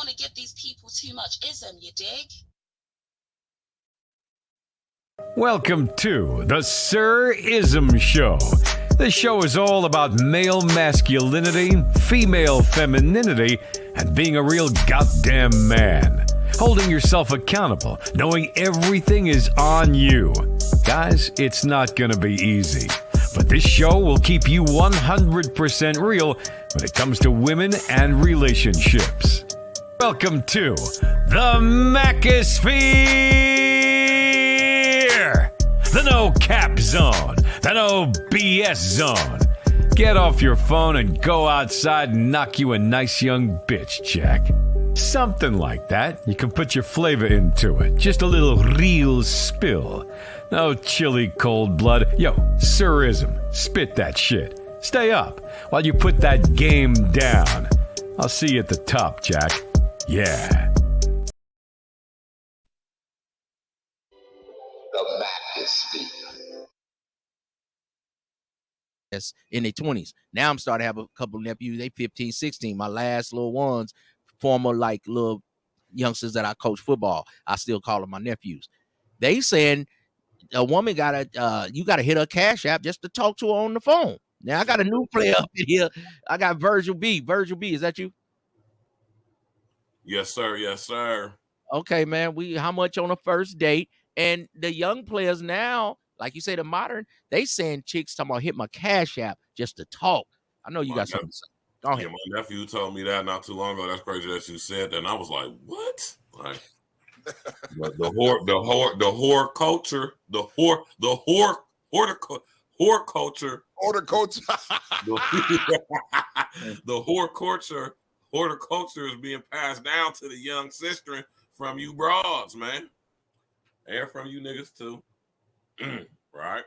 want to give these people too much ism, you dig? Welcome to the Sir Ism Show. This show is all about male masculinity, female femininity, and being a real goddamn man. Holding yourself accountable, knowing everything is on you. Guys, it's not going to be easy. But this show will keep you 100% real when it comes to women and relationships. Welcome to the Macosphere! The no cap zone, the no BS zone. Get off your phone and go outside and knock you a nice young bitch, Jack. Something like that. You can put your flavor into it. Just a little real spill. No chilly cold blood. Yo, Sirism, spit that shit. Stay up while you put that game down. I'll see you at the top, Jack. Yeah. The Macosphere. In their 20s. Now I'm starting to have a couple of nephews. They 15, 16. My last little ones, former like little youngsters that I coach football. I still call them my nephews. They saying a woman you gotta hit her Cash App just to talk to her on the phone. Now I got a new player up in here. I got Virgil B. Virgil B, is that you? Yes, sir. Yes, sir. Okay, man. How much on a first date? And the young players now, like you say, the modern, they saying chicks talking about hit my Cash App just to talk. I know you got something to say. Go ahead. Yeah, my nephew told me that not too long ago. That's crazy that you said that. And I was like, what? Like the whore culture, the whore culture, horticulture is being passed down to the young sister from you broads, man. And from you niggas too. Right?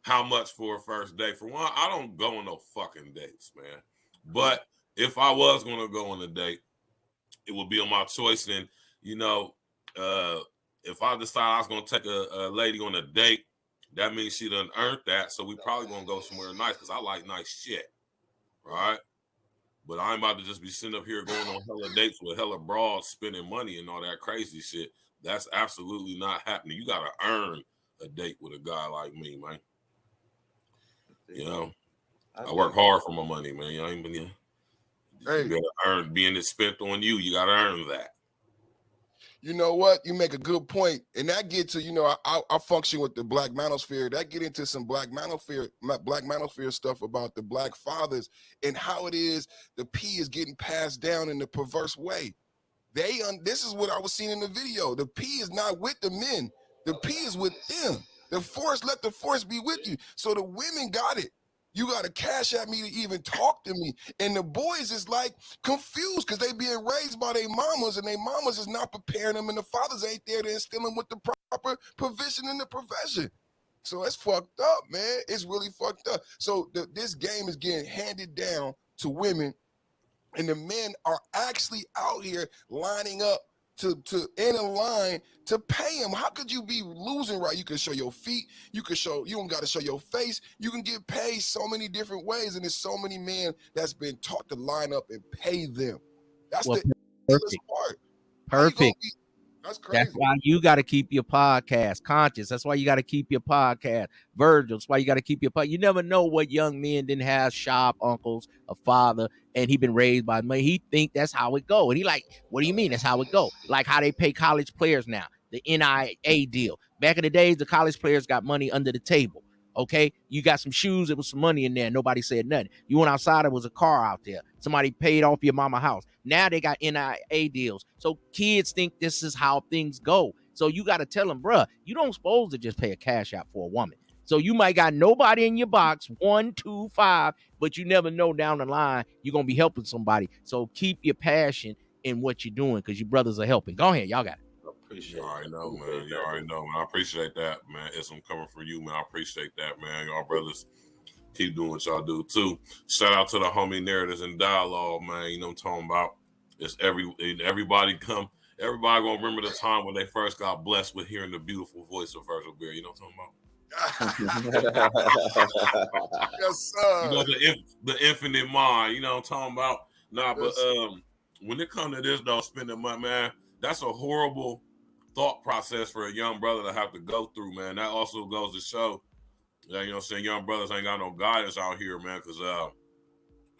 How much for a first date? For one, I don't go on no fucking dates, man. But if I was gonna go on a date, it would be on my choice. And if I decide I was gonna take a lady on a date, that means she done earned that. So we probably gonna go somewhere nice because I like nice shit, right? But I ain't about to just be sitting up here going on hella dates with hella broads, spending money and all that crazy shit. That's absolutely not happening. You gotta earn a date with a guy like me, man. You know, I work hard for my money, man. You know what I mean? You gotta earn being it spent on you. You gotta earn that. You know what? You make a good point, and that get to I function with the Black Manosphere. That get into some Black Manosphere stuff about the Black fathers and how it is the P is getting passed down in the perverse way. This is what I was seeing in the video. The P is not with the men. The P is with them. The force, let the force be with you. So the women got it. You got to cash at me to even talk to me. And the boys is like confused because they being raised by their mamas and their mamas is not preparing them and the fathers ain't there to instill them with the proper provision in the profession. So it's fucked up, man. It's really fucked up. So this game is getting handed down to women and the men are actually out here lining up to in a line to pay him. How could you be losing right? You can show your feet. You don't got to show your face. You can get paid so many different ways. And there's so many men that's been taught to line up and pay them. That's the part. Perfect. That's crazy. That's why you got to keep your podcast conscious. That's why you got to keep your podcast Virgil. That's why you got to keep your podcast. You never know what young men didn't have shop uncles, a father, and he been raised by money. He think that's how it go. And he like, what do you mean that's how it go? Like how they pay college players now, the NIA deal. Back in the days, the college players got money under the table. Okay, you got some shoes, there was some money in there. Nobody said nothing. You went outside, there was a car out there. Somebody paid off your mama house. Now they got NIA deals. So kids think this is how things go. So you got to tell them, bruh, you don't supposed to just pay a cash out for a woman. So you might got nobody in your box, 1, 2, 5, but you never know down the line you're going to be helping somebody. So keep your passion in what you're doing because your brothers are helping. Go ahead. Y'all got it. You already know, man. You already know, man. I appreciate that, man. It's I'm coming for you, man. I appreciate that, man. Y'all brothers keep doing what y'all do too. Shout out to the homie Narratives and Dialogue, man. You know what I'm talking about? It's everybody gonna remember the time when they first got blessed with hearing the beautiful voice of Virgil Beer. You know what I'm talking about? Yes, sir. You know, the infinite mind. You know what I'm talking about? Nah, but when it comes to this, though, spending money, man, that's a horrible thought process for a young brother to have to go through, man. That also goes to show that, you know what I'm saying, young brothers ain't got no guidance out here, man, because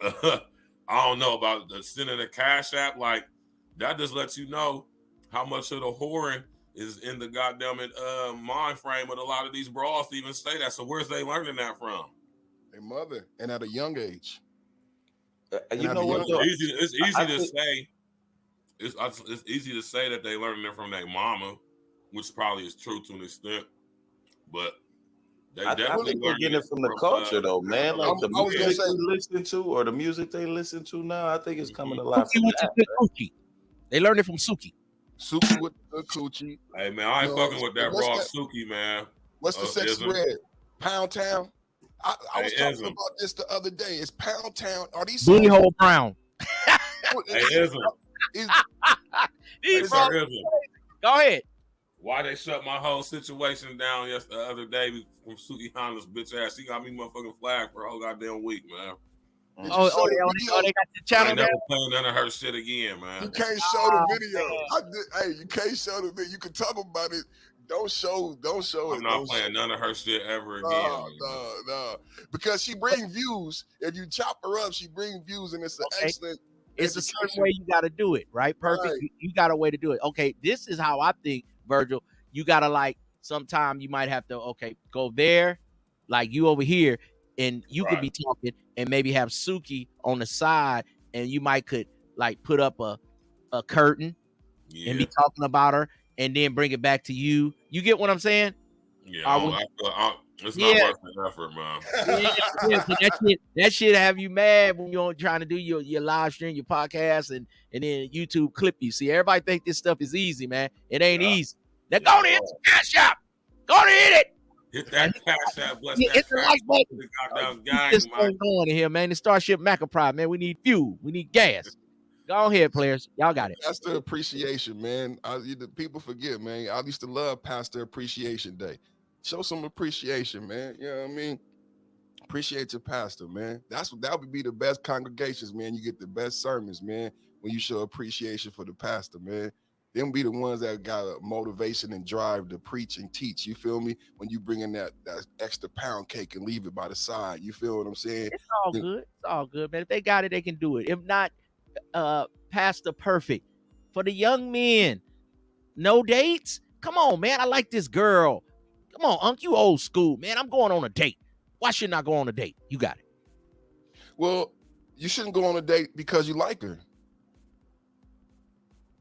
I don't know about the sending a cash app. Like, that just lets you know how much of the whoring is in the goddamn mind frame of a lot of these bras to even say that. So where's they learning that from? Their mother, and at a young age. You know what? It's easy to say. It's easy to say that they learning it from their mama, which probably is true to an extent, but they I definitely think they're getting it from the culture, though, man. Like the music they listen to, or the music they listen to now, I think it's coming a lot from that. They learned it from Suki. Suki with the coochie. Hey man, I ain't fucking with that raw Suki, man. What's the sexy red? Pound Town. I was talking about this the other day. It's Pound Town. Are these Booty Hole Brown? Go ahead. Why they shut my whole situation down the other day from Suki Honda's bitch ass? She got me motherfucking flagged for a whole goddamn week, man. They got the channel. I ain't never playing none of her shit again, man. You can't show the video. You can't show the video. You can talk about it. Don't show it. I'm not playing none of her shit ever again. No. Because she brings views. If you chop her up, she brings views, and it's an excellent. It's a certain way you got to do it, right? Perfect. Right. You got a way to do it. Okay, this is how I think, Virgil. You got to, like, sometime you might have to, go there, like you over here, and you could be talking and maybe have Suki on the side, and you might could, like, put up a curtain and be talking about her, and then bring it back to you. You get what I'm saying? Yeah, it's not worth the effort, man. That shit have you mad when you're trying to do your live stream, your podcast, and then YouTube clip you. See, everybody think this stuff is easy, man. It ain't easy. Now go to hit the cash app. Go to hit it. Hit that cash app. Hit the like button. Get this thing going in here, man. The Starship Macropride, man. We need fuel. We need gas. Go ahead, players. Y'all got it. That's the appreciation, man. The people forget, man. I used to love Pastor Appreciation Day. Show some appreciation, man. You know what I mean? Appreciate your pastor, man. That would be the best congregations, man. You get the best sermons, man, when you show appreciation for the pastor, man. Them be the ones that got a motivation and drive to preach and teach. You feel me? When you bring in that extra pound cake and leave it by the side. You feel what I'm saying? It's all good. It's all good, man. If they got it, they can do it. If not, Pastor Perfect. For the young men, no dates? Come on, man. I like this girl. Come on, Unc, you old school, man. I'm going on a date. Why shouldn't I go on a date? You got it. Well, you shouldn't go on a date because you like her.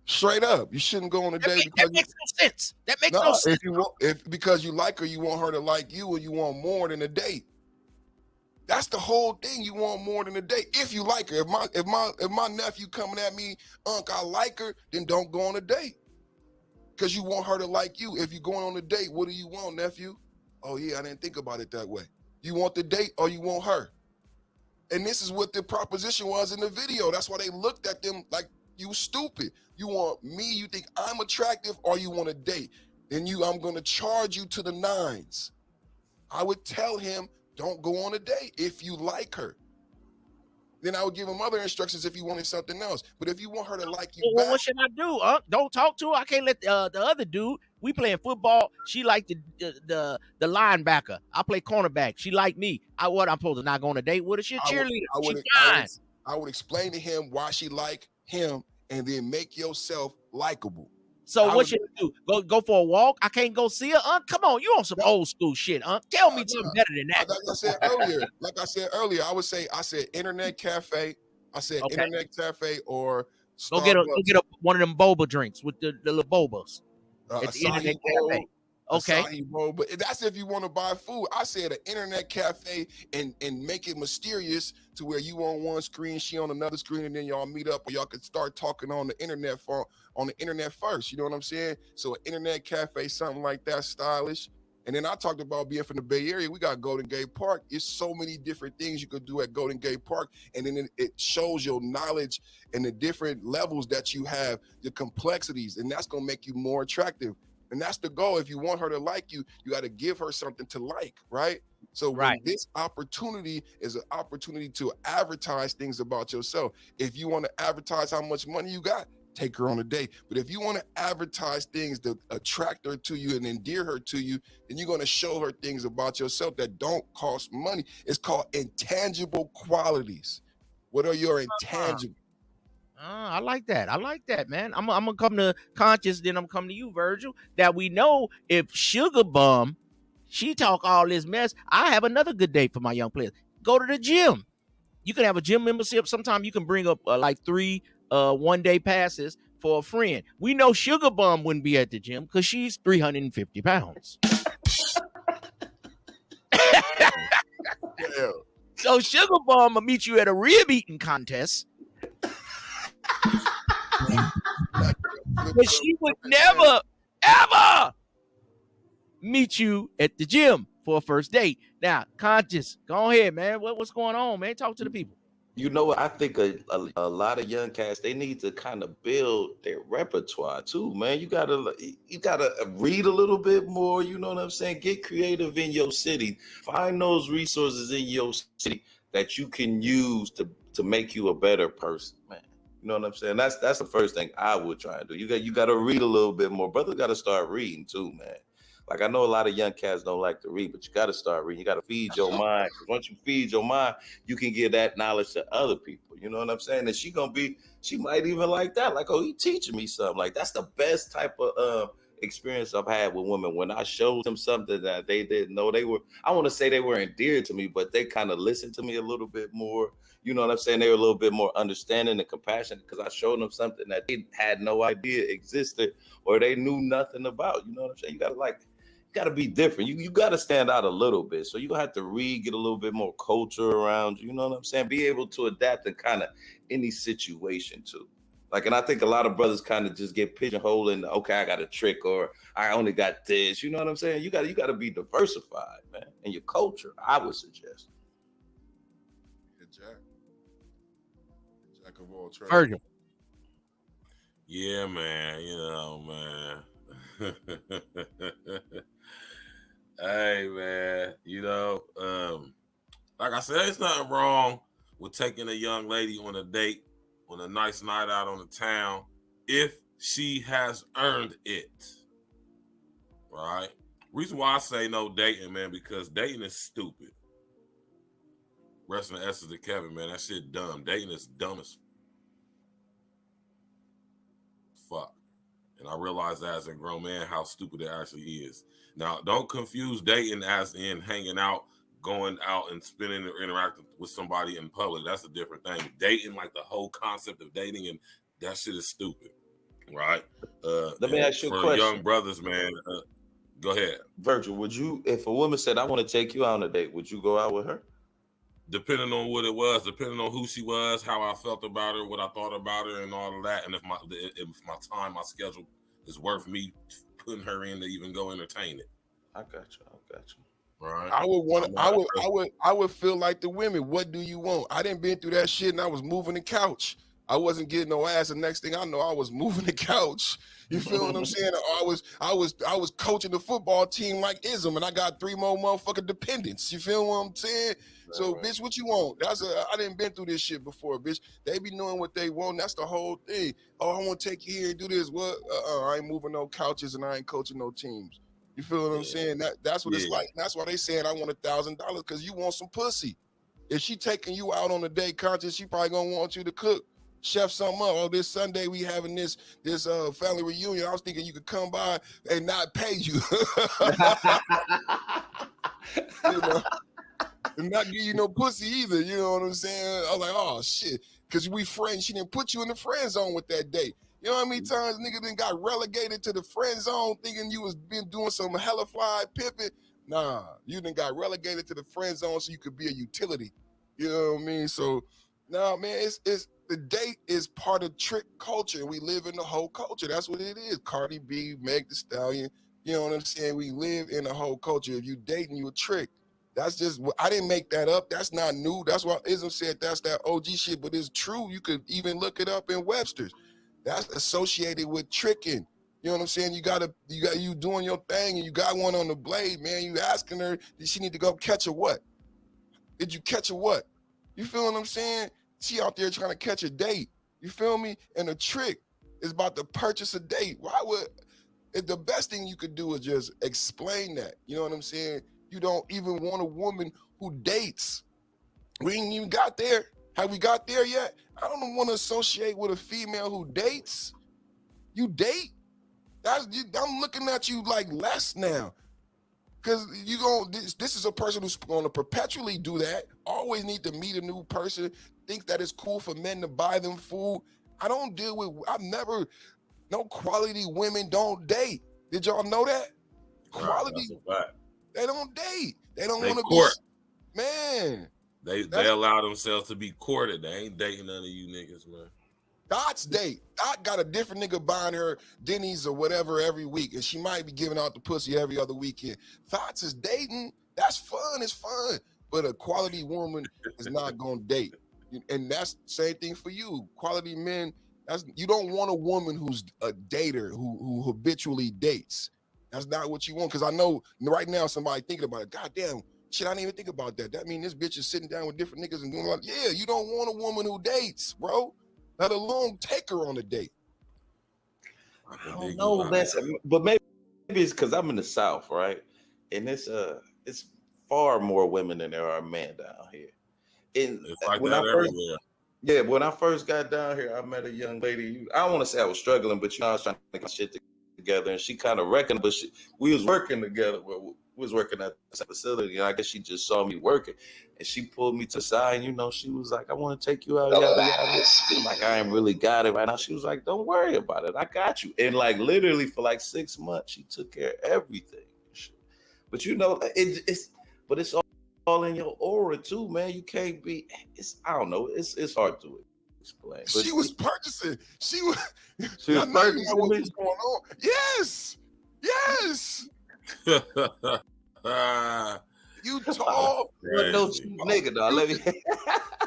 Straight up, you shouldn't go on a date because that makes no sense. That makes no sense. Because you like her, you want her to like you, and you want more than a date. That's the whole thing. You want more than a date. If you like her, if my nephew coming at me, Unc, I like her, then don't go on a date. Because you want her to like you. If you're going on a date, what do you want, nephew? Oh yeah, I didn't think about it that way. You want the date or you want her? And this is what the proposition was in the video. That's why they looked at them like, you stupid. You want me, you think I'm attractive, or you want a date? Then I'm gonna charge you to the nines. I would tell him, don't go on a date if you like her. Then I would give him other instructions if he wanted something else. But if you want her to like you back, what should I do? Don't talk to her. I can't let the other dude. We playing football. She like the linebacker. I play cornerback. She like me. I'm supposed to not go on a date with her. She a cheerleader. I would explain to him why she like him, and then make yourself likable. So what should I do? Go for a walk? I can't go see her? Come on, you on some old school shit, Tell me something better than that. Like I said earlier, I said internet cafe. I said internet cafe or Starbucks. Go get one of them boba drinks with the little bobas at the internet cafe. Okay. But that's if you want to buy food. I said an internet cafe and make it mysterious to where you on one screen, she on another screen, and then y'all meet up, or y'all could start talking on the internet first. You know what I'm saying? So an internet cafe, something like that, stylish. And then I talked about being from the Bay Area. We got Golden Gate Park. It's so many different things you could do at Golden Gate Park. And then it shows your knowledge and the different levels that you have, the complexities, and that's going to make you more attractive. And that's the goal. If you want her to like you, you got to give her something to like, right? So when this opportunity is an opportunity to advertise things about yourself. If you want to advertise how much money you got, take her on a date. But if you want to advertise things to attract her to you and endear her to you, then you're going to show her things about yourself that don't cost money. It's called intangible qualities. What are your intangible? I like that. I like that, man. I'm gonna come to Conscious, then I'm coming to you, Virgil. That we know if Sugar Bum, she talk all this mess. I have another good date for my young players. Go to the gym. You can have a gym membership. Sometimes you can bring up like 3 one-day passes for a friend. We know Sugar Bum wouldn't be at the gym because she's 350 pounds. Yeah. So Sugar Bum will meet you at a rib eating contest. But she would never, ever meet you at the gym for a first date. Now, Conscious, go ahead, man. What's going on, man? Talk to the people. You know what? I think a lot of young cats, they need to kind of build their repertoire too, man. You gotta read a little bit more. You know what I'm saying? Get creative in your city. Find those resources in your city that you can use to make you a better person, man. You know what I'm saying? That's the first thing I would try and do. You got to read a little bit more. Brother got to start reading too, man. Like, I know a lot of young cats don't like to read, but you got to start reading. You got to feed your mind. Once you feed your mind, you can give that knowledge to other people. You know what I'm saying? And she might even like that. Like, oh, he teaching me something. Like, that's the best type of experience I've had with women. When I showed them something that they didn't know, I want to say they were endeared to me, but they kind of listened to me a little bit more. You know what I'm saying? They were a little bit more understanding and compassionate because I showed them something that they had no idea existed or they knew nothing about. You know what I'm saying? You got to be different. You got to stand out a little bit. So you have to read, get a little bit more culture around you. You know what I'm saying? Be able to adapt in kind of any situation too. Like, and I think a lot of brothers kind of just get pigeonholed in, okay, I got a trick or I only got this. You know what I'm saying? You got to be diversified, man. And your culture, I would suggest. Jack of all trades. Virgil. Yeah, man. You know, man. Hey, man. You know, like I said, there's nothing wrong with taking a young lady on a date, on a nice night out on the town, if she has earned it. Right? Reason why I say no dating, man, because dating is stupid. Rest in the essence of Kevin, man. That shit dumb. Dating is dumb as fuck. And I realize that as a grown man, how stupid it actually is. Now, don't confuse dating as in hanging out, going out and spending or interacting with somebody in public. That's a different thing. Dating, like the whole concept of dating, and that shit is stupid, right? Let me ask you a for question. Young brothers, man. Go ahead. Virgil, would you, if a woman said, I want to take you out on a date, would you go out with her? Depending on what it was, depending on who she was, how I felt about her, what I thought about her, and all of that, and if my time, my schedule is worth me putting her in to even go entertain it. I got you. Right. I would feel like the women. What do you want? I didn't been through that shit, and I was moving the couch. I wasn't getting no ass. The next thing I know, I was moving the couch. You feel what I'm saying? I was coaching the football team like Ism, and I got 3 more motherfucking dependents. You feel what I'm saying? So, bitch, what you want? I didn't been through this shit before, bitch. They be knowing what they want. That's the whole thing. Oh, I want to take you here and do this. What? I ain't moving no couches and I ain't coaching no teams. You feel what I'm saying? That's what it's like. That's why they saying I want $1,000 because you want some pussy. If she taking you out on a date contest, she probably gonna want you to cook, chef something up. Oh, this Sunday we having this family reunion. I was thinking you could come by and not pay you. You know? And not give you no pussy either. You know what I'm saying? I was like, oh shit, because we friends. She didn't put you in the friend zone with that date. You know how many times nigga then got relegated to the friend zone thinking you was been doing some hella fly pimping? Nah, you done got relegated to the friend zone so you could be a utility. You know what I mean? So, nah, man, it's the date is part of trick culture, and we live in the whole culture. That's what it is. Cardi B, Meg Thee Stallion. You know what I'm saying? We live in the whole culture. If you dating, you a trick. That's just, I didn't make that up. That's not new. That's why Ism said that's that OG shit, but it's true. You could even look it up in Webster's. That's associated with tricking. You know what I'm saying? You doing your thing and you got one on the blade, man. You asking her, did she need to go catch a what? Did you catch a what? You feel what I'm saying? She out there trying to catch a date. You feel me? And the trick is about to purchase a date. The best thing you could do is just explain that. You know what I'm saying? You don't even want a woman who dates. We ain't even got there. Have we got there yet? I don't want to associate with a female who dates. You date? I'm looking at you like less now. Because this is a person who's going to perpetually do that, always need to meet a new person, think that it's cool for men to buy them food. No quality women don't date. Did y'all know that? Quality, they don't date. They don't want to court. Man. They allow themselves to be courted. They ain't dating none of you niggas, man. Dot's date. Dot got a different nigga buying her Denny's or whatever every week, and she might be giving out the pussy every other weekend. Thoughts is dating. That's fun. It's fun. But a quality woman is not gonna date. And that's the same thing for you. Quality men, you don't want a woman who's a dater, who habitually dates. That's not what you want. Because I know right now somebody thinking about it. God damn, shit, I didn't even think about that. That means this bitch is sitting down with different niggas and doing like, yeah, you don't want a woman who dates, bro. Let alone take her on a date. I don't know, but maybe it's because I'm in the South, right? And it's far more women than there are men down here. And it's like that everywhere. When I first got down here, I met a young lady. I don't want to say I was struggling, but I was trying to get my shit together, and she kind of reckoned. But we was working together. We was working at the facility, and I guess she just saw me working, and she pulled me to the side. And, she was like, "I want to take you out." I'm like, "I ain't really got it right now." She was like, "Don't worry about it. I got you." And like literally for like 6 months, she took care of everything. But it's all in your aura too, man. You can't be. I don't know. It's hard to explain. But she was purchasing. She was purchasing. What's going on? Yes. You tall, no nigga, dog. Let me.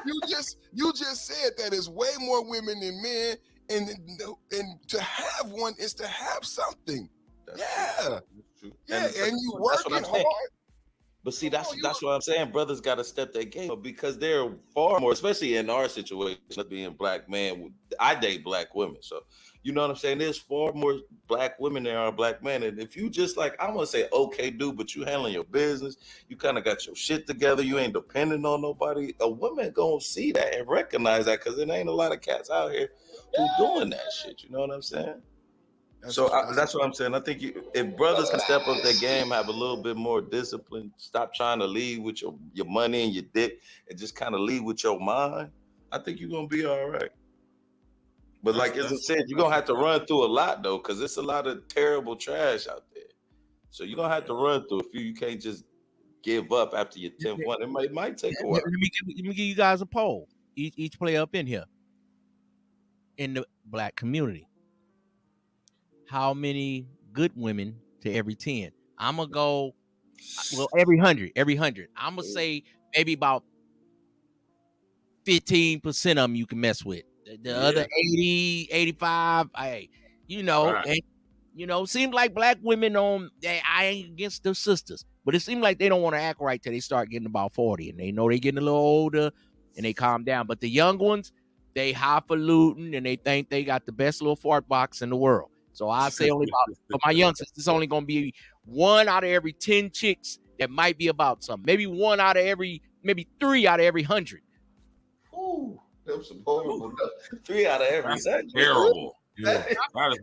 You just said that there's way more women than men, and to have one is to have something. That's true. And you working hard. But see, that's what I'm saying. Brothers got to step their game up because they're far more, especially in our situation, being black men. I date black women, so you know what I'm saying. There's far more black women than are black men, and if you just like, I want to say, okay, dude, but you handling your business, you kind of got your shit together, you ain't dependent on nobody. A woman gonna see that and recognize that because there ain't a lot of cats out here who doing that shit. You know what I'm saying? That's what I'm saying. I think if brothers can step up their game, have a little bit more discipline, stop trying to lead with your money and your dick, and just kind of lead with your mind, I think you're going to be all right. But like as I said, you're going to have to run through a lot, though, because it's a lot of terrible trash out there. So you're going to have to run through a few. You can't just give up after your 10th one. It might take a while. Let me give you guys a poll. Each player up in here in the black community. How many good women to every 10? I'm going to go, every 100. I'm going to say maybe about 15% of them you can mess with. The other 80, 85, right. And, seems like black women I ain't against their sisters, but it seems like they don't want to act right till they start getting about 40, and they know they getting a little older, and they calm down. But the young ones, they highfalutin, and they think they got the best little fart box in the world. So I say only about, for my youngsters, it's only going to be 1 out of every 10 chicks that might be about something. Maybe 3 out of every 100. Ooh, that's horrible. 3 out of every. That's terrible. That is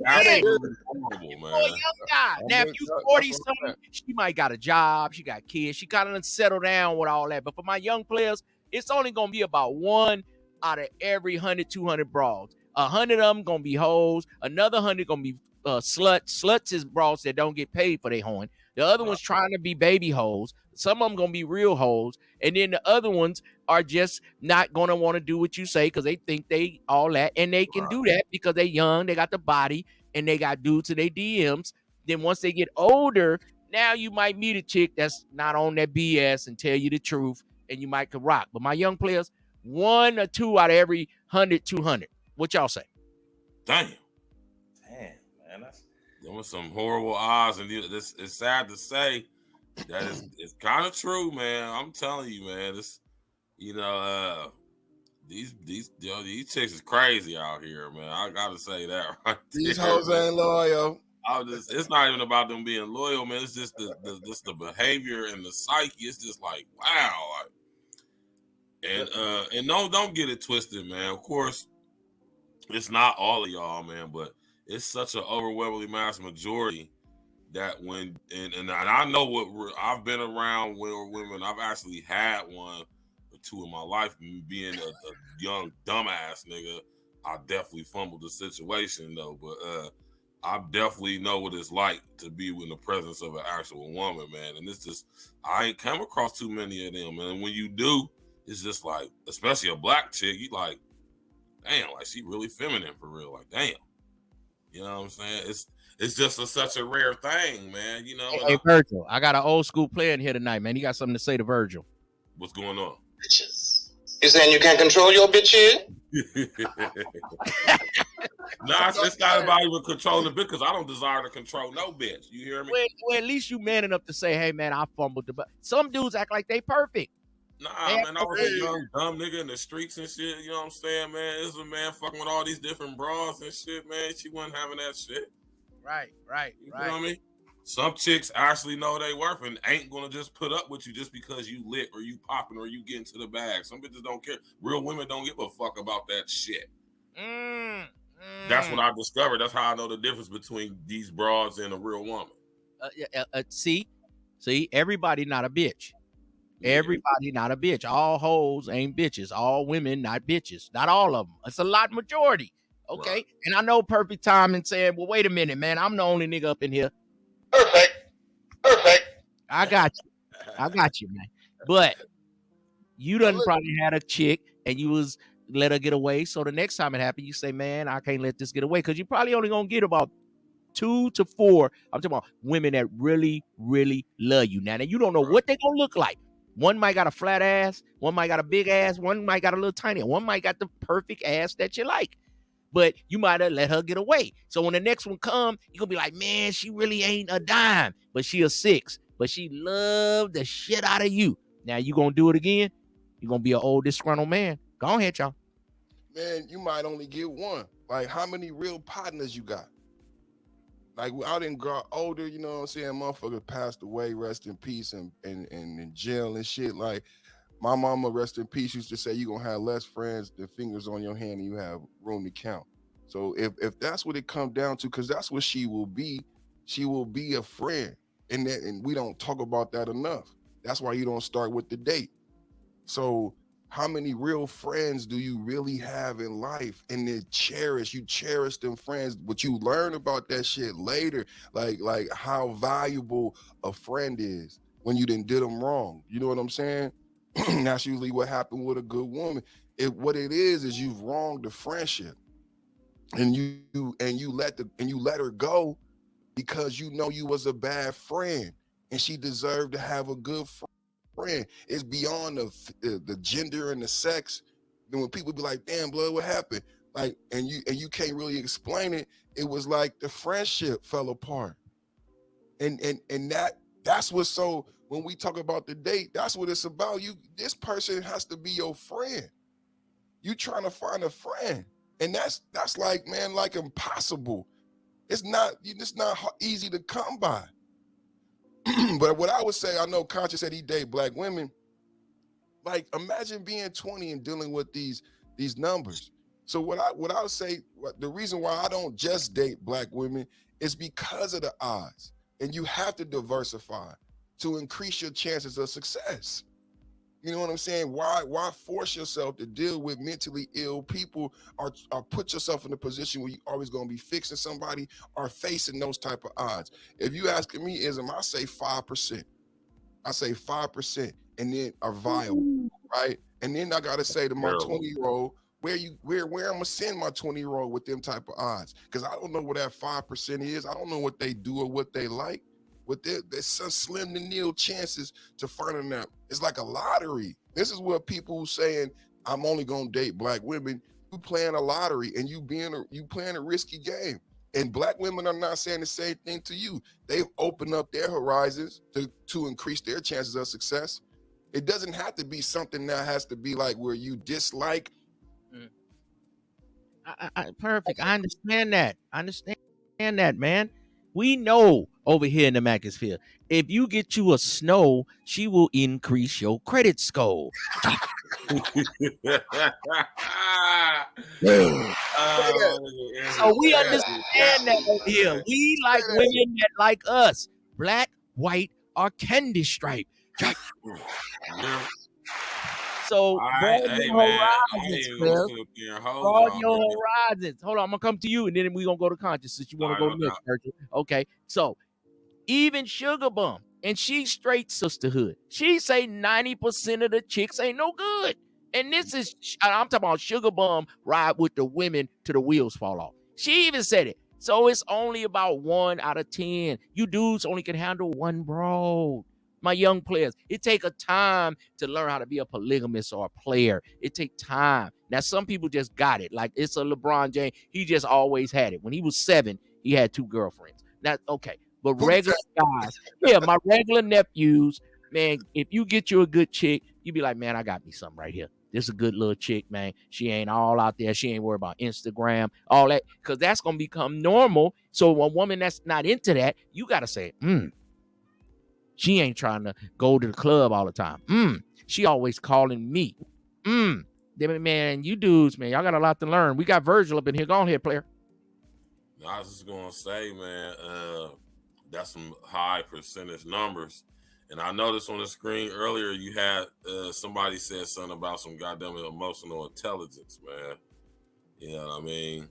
absolutely horrible, man. Young guy. Now, if you 40-something, she might got a job, she got kids, she kind of settled down with all that. But for my young players, it's only going to be about 1 out of every 100, 200 broads. 100 of them gonna be hoes. Another 100 gonna be sluts. Sluts is broads that don't get paid for their horn. The other one's trying to be baby hoes. Some of them gonna be real hoes, and then the other ones are just not gonna want to do what you say because they think they all that, and they can do that because they young, they got the body, and they got dudes in their DMs. Then once they get older, now you might meet a chick that's not on that BS and tell you the truth, and you might could rock. But my young players, 1 or 2 out of every 100, 200. What y'all say? Damn, man, There was some horrible odds, and this it's sad to say that it's kind of true, man. I'm telling you, man. This, these chicks is crazy out here, man. I gotta say that right These there, hoes man. ain't loyal. It's not even about them being loyal, man. It's just the behavior and the psyche. It's just like, wow, and don't get it twisted, man. Of course, it's not all of y'all, man, but it's such an overwhelmingly mass majority that when and I know what I've been around where women. I've actually had one or two in my life. Being a young dumbass nigga, I definitely fumbled the situation though, but I definitely know what it's like to be in the presence of an actual woman, man. And it's just, I ain't come across too many of them, man. And when you do, it's just like, especially a black chick, you like, damn, like she really feminine for real. Like, damn. You know what I'm saying? It's just such a rare thing, man. You know. Hey, Virgil, I got an old school player in here tonight, man. You got something to say to Virgil? What's going on? Bitches. You saying you can't control your bitch here? Nah, it's not about even controlling the bitch because I don't desire to control no bitch. You hear me? Well, at least you man enough to say, hey, man, I fumbled the butt. Some dudes act like they perfect. Nah, man, I was a young dumb nigga in the streets and shit. You know what I'm saying, man? It's a man fucking with all these different bras and shit, man. She wasn't having that shit. Right. You know what I mean? Some chicks actually know they worth and ain't gonna just put up with you just because you lit or you popping or you get into the bag. Some bitches don't care. Real women don't give a fuck about that shit. That's what I discovered. That's how I know the difference between these broads and a real woman. See, everybody not a bitch. Everybody not a bitch. All hoes ain't bitches. All women not bitches. Not all of them. It's a lot majority. Okay. Right. And I know perfect time and saying, well, wait a minute, man. I'm the only nigga up in here. Perfect. I got you, man. But you done probably had a chick and you was let her get away. So the next time it happened, you say, man, I can't let this get away. Because you probably only gonna get about 2 to 4. I'm talking about women that really, really love you. Now you don't know what they're gonna look like. One might got a flat ass, one might got a big ass, one might got a little tiny, one might got the perfect ass that you like. But you might have let her get away. So when the next one come, you're going to be like, man, she really ain't a dime, but she a 6. But she loved the shit out of you. Now you going to do it again? You're going to be an old disgruntled man. Go ahead, y'all. Man, you might only get one. Like, how many real partners you got? Like, I didn't grow older, you know what I'm saying? Motherfucker passed away, rest in peace, and in jail and shit. Like, my mama, rest in peace, used to say you're gonna have less friends than fingers on your hand and you have room to count. So if that's what it comes down to, because that's what she will be a friend. And we don't talk about that enough. That's why you don't start with the date. So how many real friends do you really have in life? And then you cherish them friends, but you learn about that shit later, like how valuable a friend is when you didn't did them wrong. You know what I'm saying? That's usually what happened with a good woman. What it is you've wronged the friendship, and you let her go because you know you was a bad friend, and she deserved to have a good friend. It's beyond the gender and the sex. Then when people be like, "Damn, blood, what happened?" Like, and you can't really explain it. It was like the friendship fell apart, and that's what's so. When we talk about the date, that's what it's about. This person has to be your friend. You trying to find a friend, and that's like, man, like impossible. It's not easy to come by. But what I would say, I know Conscious said he date black women. Like, imagine being 20 and dealing with these numbers. So what I would say, the reason why I don't just date black women is because of the odds, and you have to diversify to increase your chances of success. You know what I'm saying? Why force yourself to deal with mentally ill people, or put yourself in a position where you're always going to be fixing somebody or facing those type of odds? If you asking me, I say 5%. I say 5%, and then are viable, right? And then I got to say to my 20-year-old, where I'm gonna send my 20-year-old with them type of odds? Because I don't know what that 5% is. I don't know what they do or what they like. There's some slim to nil chances to finding them. It's like a lottery. This is what people saying, I'm only gonna date black women. You playing a lottery, and you playing a risky game. And black women are not saying the same thing to you. They've opened up their horizons to increase their chances of success. It doesn't have to be something that has to be like where you dislike. Perfect. I understand that. Man. We know over here in the Macclesfield, if you get you a Snow, she will increase your credit score. So we understand that over here. We like women that like us. Black, white, or candy stripe. So broaden your horizons, broaden your horizons. Hold on, I'm gonna come to you, and then we're gonna go to Conscious since you want to go next, Virgil. Okay, so even Sugar Bum, and she's straight sisterhood. She say 90% of the chicks ain't no good. And this is, I'm talking about Sugar Bum ride with the women till the wheels fall off. She even said it. So it's only about 1 out of 10. You dudes only can handle one broad. My young players, it take a time to learn how to be a polygamist or a player. It take time. Now, some people just got it. Like it's a LeBron James. He just always had it. When he was 7, he had 2 girlfriends. Now, okay. But regular guys, yeah, my regular nephews, man, if you get you a good chick, you be like, man, I got me something right here. This is a good little chick, man. She ain't all out there. She ain't worried about Instagram, all that, because that's going to become normal. So a woman that's not into that, you got to say, she ain't trying to go to the club all the time. She always calling me. Man, you dudes, man, y'all got a lot to learn. We got Virgil up in here. Go on here, player. I was just going to say, man, that's some high percentage numbers. And I noticed on the screen earlier, you had somebody said something about some goddamn emotional intelligence, man. You know what I mean?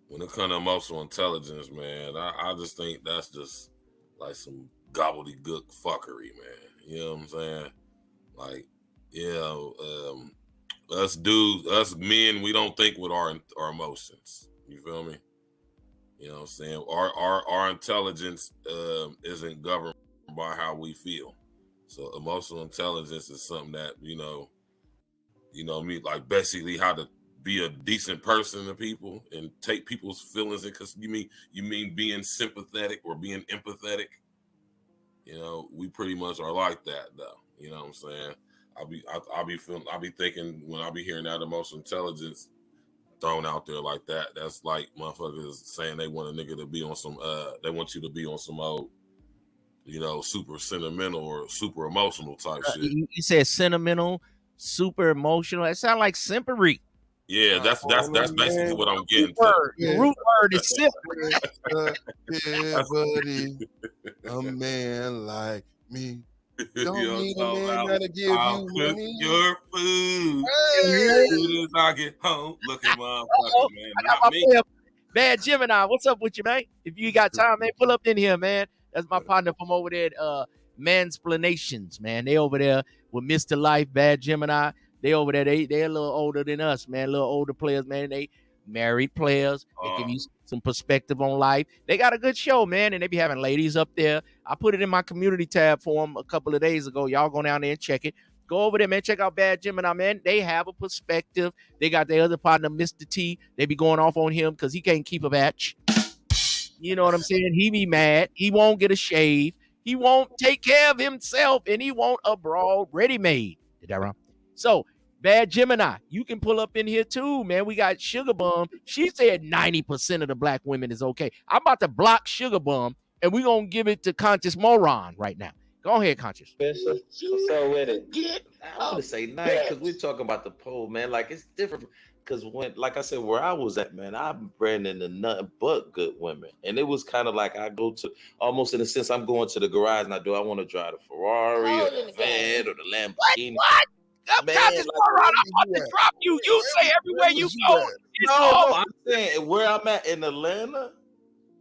When it comes to emotional intelligence, man, I just think that's just like some gobbledygook fuckery, man. You know what I'm saying? Like, us dudes, us men, we don't think with our emotions. You feel me? You know what I'm saying? Our intelligence isn't governed by how we feel. So emotional intelligence is something that, you know me, like basically how to be a decent person to people and take people's feelings. Because you mean being sympathetic or being empathetic. You know, we pretty much are like that though. You know what I'm saying? I'll be thinking when I be hearing that emotional intelligence thrown out there like that, that's like motherfuckers saying they want a nigga to be on some they want you to be on some old, super sentimental or super emotional type shit. You said sentimental, super emotional. That sounds like simpery. Yeah, that's basically what I'm getting to. The root word is simper. Yeah, buddy, a man like me. Don't need a man that'll give you money. Your food as soon as I get home. Look at my man. I got my player, Bad Gemini. What's up with you, man? If you got time, man, pull up in here, man. That's my partner from over there at Mansplanations, man. They over there with Mr. Life, Bad Gemini. They over there, they're a little older than us, man. A little older players, man. They married players. They give you some perspective on life. They got a good show, man, and they be having ladies up there. I put it in my community tab for them a couple of days ago. Y'all go down there and check it. Go over there, man. Check out Bad Gemini, man. They have a perspective. They got their other partner, Mr. T. They be going off on him because he can't keep a batch. You know what I'm saying? He be mad. He won't get a shave. He won't take care of himself, and he want a broad ready-made. Did that wrong? So, Bad Gemini, you can pull up in here too, man. We got Sugar Bum. She said 90% of the black women is okay. I'm about to block Sugar Bum, and we're going to give it to Conscious Moron right now. Go ahead, Conscious. So with it, I want to say 9 because we're talking about the poll, man. Like it's different because when, like I said, where I was at, man, I ran into nothing but good women, and it was kind of like I go to almost in a sense I'm going to the garage and I want to drive the Ferrari or the Van or the Lamborghini. What? Man, Conscious Moron, I'm about to drop you. You say everywhere you go. No, I'm saying where I'm at in Atlanta,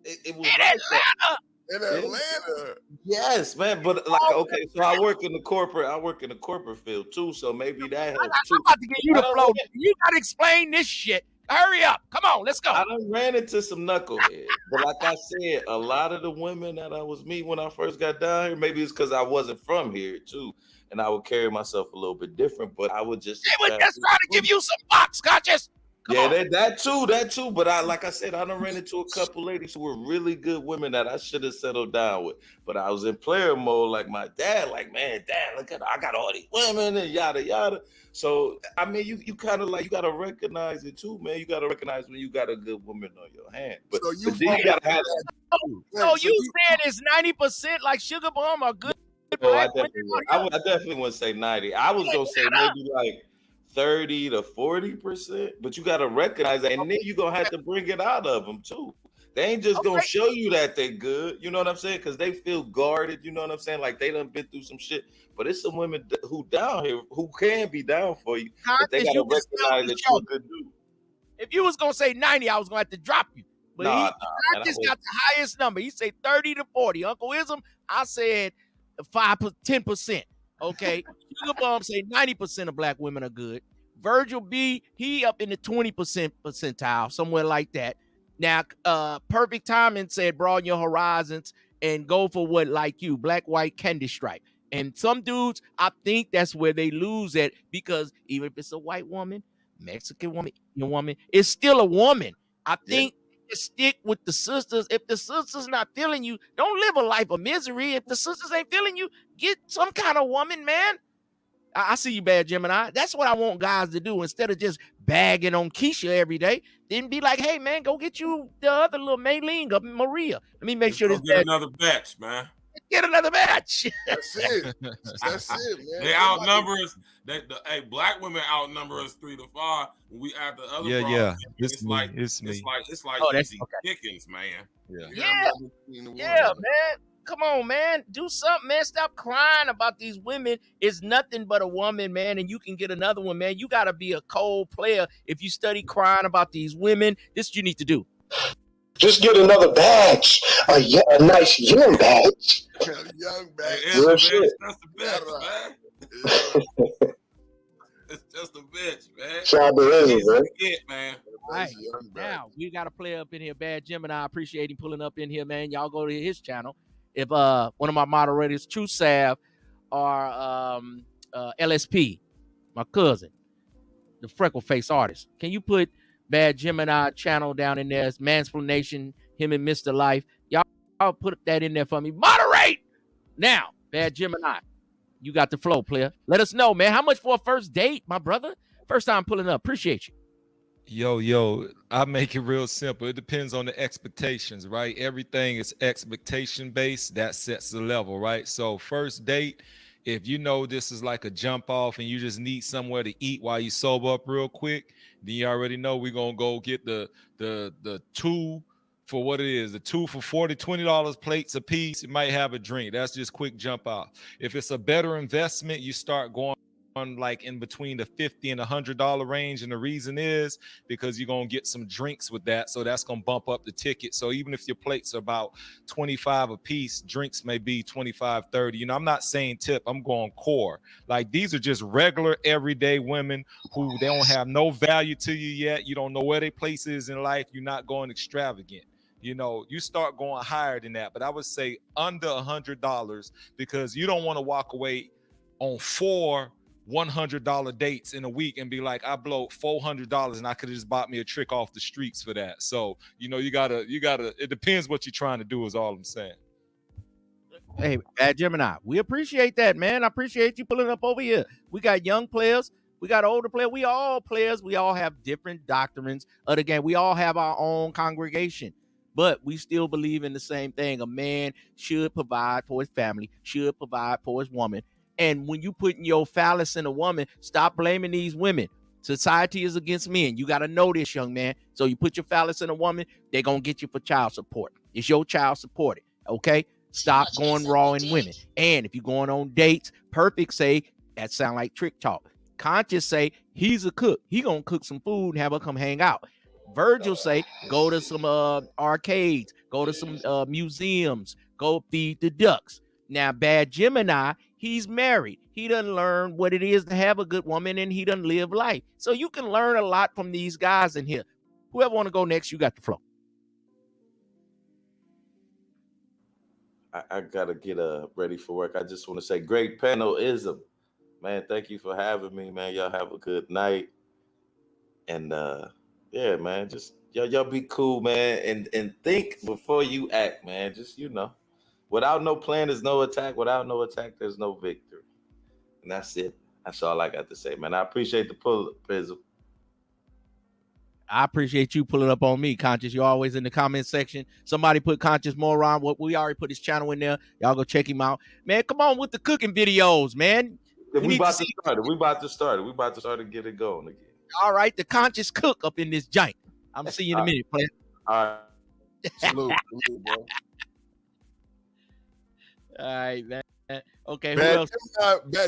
it was in Atlanta. In Atlanta. Yes, man. But like, okay, so I work in the corporate field too. So maybe that helps too. I'm about to get you the flow. You gotta explain this shit. Hurry up. Come on, let's go. I done ran into some knuckleheads. But like I said, a lot of the women that I was meeting when I first got down here, maybe it's because I wasn't from here too. And I would carry myself a little bit different, but I would just. They would just try to give you some box, Conscious. Come Yeah, on. that too. But like I said, I done ran into a couple ladies who were really good women that I should have settled down with. But I was in player mode, like my dad, like, man, dad, look at I got all these women and yada yada. So I mean, you kind of like you gotta recognize it too, man. You gotta recognize when you got a good woman on your hand. But, So you but then you gotta have So you said it's 90% like Sugar Bum or good I black women? definitely wouldn't say 90. I was gonna say maybe like 30 to 40%, but you gotta recognize that, and then you're gonna have to bring it out of them too. They ain't just gonna show you that they good, you know what I'm saying? Because they feel guarded, you know what I'm saying? Like they done been through some shit. But it's some women who down here who can be down for you, but they gotta recognize that you're a good dude. If you was gonna say 90, I was gonna have to drop you. But man, I just got the highest number. He said 30 to 40. Uncle Ism, I said 10%. Okay. Sugar Bum say 90% of black women are good. Virgil B, he up in the 20% percentile, somewhere like that. Now, Perfect Timing said broaden your horizons and go for what like you, black, white, candy stripe. And some dudes, I think that's where they lose at, because even if it's a white woman, Mexican woman, Indian woman, it's still a woman. I think you stick with the sisters. If the sisters not feeling you, don't live a life of misery. If the sisters ain't feeling you, get some kind of woman, man. I see you, Bad Gemini. That's what I want guys to do. Instead of just bagging on Keisha every day, then be like, hey, man, go get you the other little Maylene up in Maria. Let me make sure this get another batch, man. Get another match. That's it. That's it, man. They outnumber us. Black women outnumber us 3 to 5. When we add the other, Yeah. It's like that's chickens, man. Yeah, man. Come on, man. Do something, man. Stop crying about these women. It's nothing but a woman, man, and you can get another one, man. You got to be a cold player if you study crying about these women. This is what you need to do. Just get another badge, a nice young badge. Young badge. Real shit. That's the bitch, man. It's just a bitch, man. Shout out to Izzy, man. All right, now we got a player up in here, Bad Gemini. I appreciate him pulling up in here, man. Y'all go to his channel. If one of my moderators, True Sav, or LSP, my cousin, the freckle face artist, can you put Bad Gemini channel down in there? It's Mansplanation, him and Mr. Life. Y'all put that in there for me. Moderate now, Bad Gemini. You got the flow, player. Let us know, man. How much for a first date, my brother? First time pulling up. Appreciate you. Yo, I make it real simple. It depends on the expectations, right? Everything is expectation based. That sets the level, right? So first date, if you know this is like a jump off and you just need somewhere to eat while you sober up real quick, then you already know we're gonna go get the two for what it is. The two for $20 plates a piece. It might have a drink. That's just quick jump off. If it's a better investment, you start going on like in between the $50 and $100 range, and the reason is because you're gonna get some drinks with that, so that's gonna bump up the ticket. So even if your plates are about $25 a piece, drinks may be $25, $30. You know, I'm not saying tip, I'm going core. Like these are just regular everyday women who they don't have no value to you yet. You don't know where their place is in life. You're not going extravagant. You know, you start going higher than that, but I would say under $100, because you don't want to walk away on 4 $100 dates in a week and be like, I blow $400 and I could have just bought me a trick off the streets for that. So, you know, you gotta, it depends what you're trying to do is all I'm saying. Hey, Bad Gemini, we appreciate that, man. I appreciate you pulling up over here. We got young players. We got older players. We all players. We all have different doctrines of the game. We all have our own congregation, but we still believe in the same thing. A man should provide for his family, should provide for his woman. And when you putting your phallus in a woman, stop blaming these women. Society is against men. You got to know this, young man. So you put your phallus in a woman, they're going to get you for child support. It's your child supported, okay? Stop going raw in women. And if you're going on dates, Perfect say, that sound like trick talk. Conscious say, he's a cook. He going to cook some food and have her come hang out. Virgil say, go to some arcades, go to some museums, go feed the ducks. Now, Bad Gemini, he's married. He doesn't learn what it is to have a good woman, and he doesn't live life. So you can learn a lot from these guys in here. Whoever want to go next, you got the flow. I gotta get ready for work. I just want to say, great panel, Ism. Man, thank you for having me, man. Y'all have a good night. And Yeah, man. Just y'all be cool, man, and think before you act, man. Just without no plan, there's no attack. Without no attack, there's no victory. And that's it. That's all I got to say, man. I appreciate the pull, Pizzle. I appreciate you pulling up on me, Conscious. You're always in the comment section. Somebody put Conscious Moron. What we already put his channel in there. Y'all go check him out. Man, come on with the cooking videos, man. We about to start it. We about to start it. We about to start to get it going again. All right, the Conscious cook up in this joint. I'm see you in a minute, player. All right. Salute, bro. All right, man. Okay, who Bad else?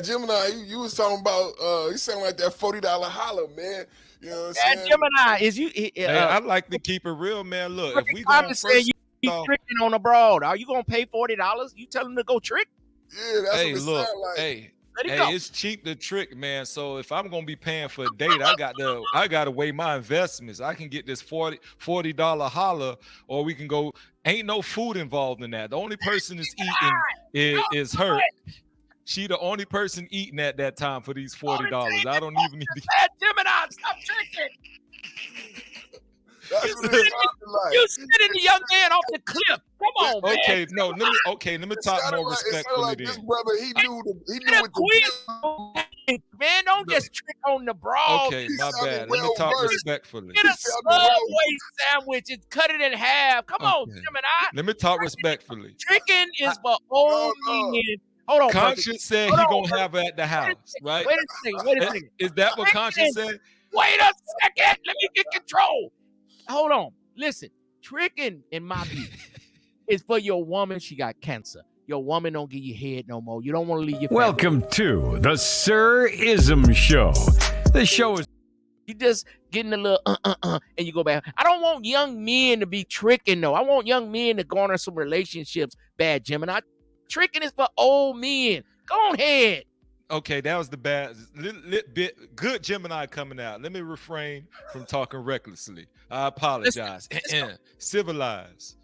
Gemini, you was talking about you sound like that $40 holler, man. You know what I'm Bad saying? Gemini, is you? Hey, I like to keep it real, man. Look, if we I'm go just saying you off, tricking on abroad. Are you gonna pay $40? You tell them to go trick? Yeah, that's hey, what it look, sound like. Let it go. it's cheap to trick, man. So if I'm gonna be paying for a date, I got to weigh my investments. I can get this $40 holler, or we can go. Ain't no food involved in that. The only person that's eating is her. She the only person eating at that time for these $40. I don't even need to. Bad Gemini, stop tricking. That's what it sounded like. You sitting the young man off the cliff. Come on, man. Okay, no, let me talk sounded more like- it sounded respectfully like then. this brother, he knew Get a what queen. Man, don't just trick on the broad. Okay, my sounded bad. Let me well talk versed. respectfully. Get a He sounded well- Subway sandwich and cut it in half. Come on, Okay. Gemini. Let me talk respectfully. Tricking is for old no. men. Hold on, brother. Conscious said Hold he on, gonna brother. have it at the house, right? Wait a second. Is that what Conscious said? Wait a second. Let me get control. Hold on. Listen, tricking, in my view, is for your woman. She got cancer. Your woman don't give you head no more. You don't want to leave your family. Welcome to the Sir Ism Show. The show is You just getting a little and you go back. I don't want young men to be tricking though. I want young men to garner some relationships. Bad Gemini. Tricking is for old men. Go ahead. Okay, that was the bad bit. Good Gemini coming out. Let me refrain from talking recklessly. I apologize. Civilized.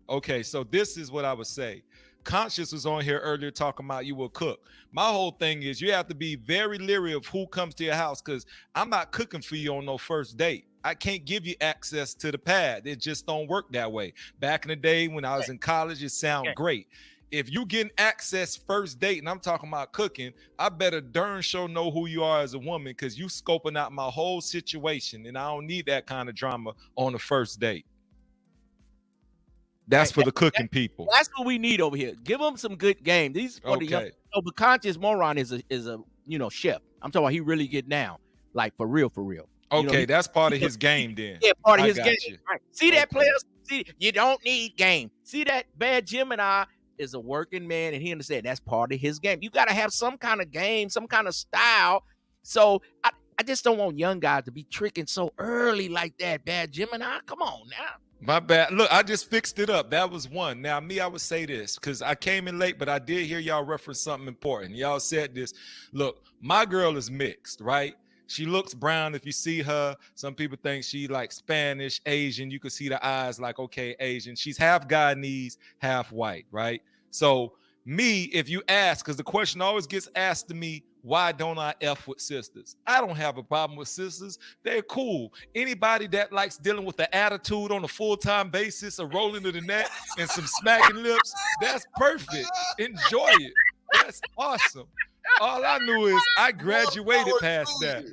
Okay, so this is what I would say. Conscious was on here earlier talking about you will cook. My whole thing is you have to be very leery of who comes to your house because I'm not cooking for you on no first date. I can't give you access to the pad. It just don't work that way. Back in the day when I was in college, it sounded great. If you getting access first date, and I'm talking about cooking, I better darn sure know who you are as a woman because you scoping out my whole situation, and I don't need that kind of drama on the first date. That's for the cooking people. That's what we need over here. Give them some good game. These for the young. So, but Conscious Moron is a chef. I'm talking about he really get down, like for real. Okay, that's part of his game then. Yeah, part of I his got game. you. Right. See that, players? See, you don't need game. See that? Bad Gemini is a working man, and he understands that's part of his game. You got to have some kind of game, some kind of style. So I just don't want young guys to be tricking so early like that. Bad Gemini, come on now. My bad. Look, I just fixed it up. That was one. Now, me, I would say this because I came in late, but I did hear y'all reference something important. Y'all said this. Look, my girl is mixed, right? She looks brown. If you see her, some people think she like Spanish, Asian. You can see the eyes like, okay, Asian. She's half Guyanese, half white, right? So me, if you ask, because the question always gets asked to me, why don't I F with sisters? I don't have a problem with sisters. They're cool. Anybody that likes dealing with the attitude on a full-time basis, a rolling of the neck and some smacking lips, that's perfect. Enjoy it. That's awesome. All I knew is I graduated past that.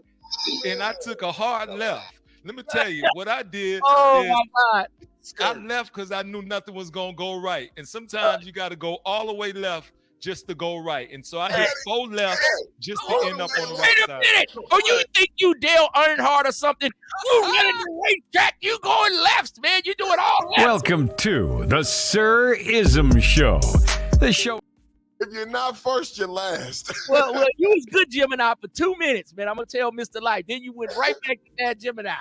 And I took a hard left. Let me tell you, what I did Oh is my God. I left because I knew nothing was going to go right. And sometimes you got to go all the way left just to go right. And so I hit 4 left just to end up on the right Wait a side. minute. Oh, you think you Dale Earnhardt or something? You running the race track. You going lefts, man. You doing all lefts. welcome to the Sir Ism Show. The show If you're not first, you're last. Well, you was good Gemini for 2 minutes, man. I'm gonna tell Mr. Light. Then you went right back to that Gemini.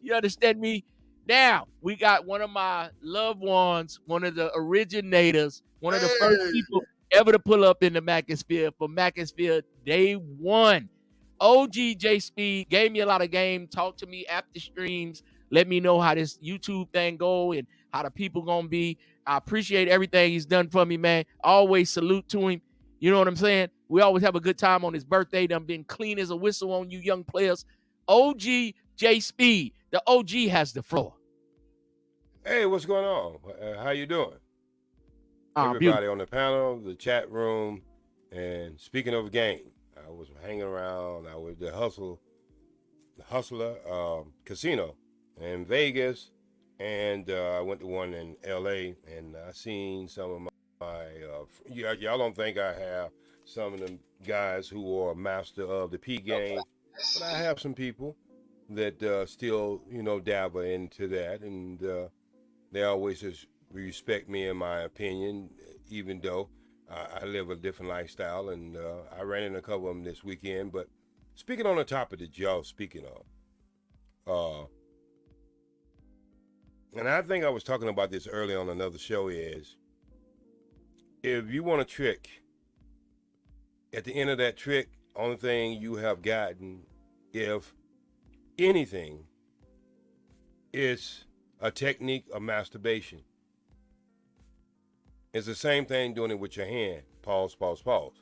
You understand me? Now we got one of my loved ones, one of the originators, one of the first people ever to pull up in the Macclesfield for Macclesfield day one. OG J Speed gave me a lot of game. Talk to me after streams. Let me know how this YouTube thing go and how the people gonna be. I appreciate everything he's done for me, man. Always salute to him. You know what I'm saying? We always have a good time on his birthday. Done been clean as a whistle on you young players. OG J Speed. The OG has the floor. Hey, what's going on? How you doing? Beautiful. Everybody on the panel, the chat room, and speaking of game, I was hanging around. I was the Hustler Casino in Vegas, and I went to one in LA, and I seen some of y'all don't think I have some of them guys who are master of the P game, but I have some people that still, dabble into that, and they always just respect me in my opinion, even though I live a different lifestyle, and I ran into a couple of them this weekend. But speaking on the topic that y'all speaking of, and I think I was talking about this early on another show, is if you want a trick, at the end of that trick, only thing you have gotten, if anything, is a technique of masturbation. It's the same thing doing it with your hand. Pause, pause, pause.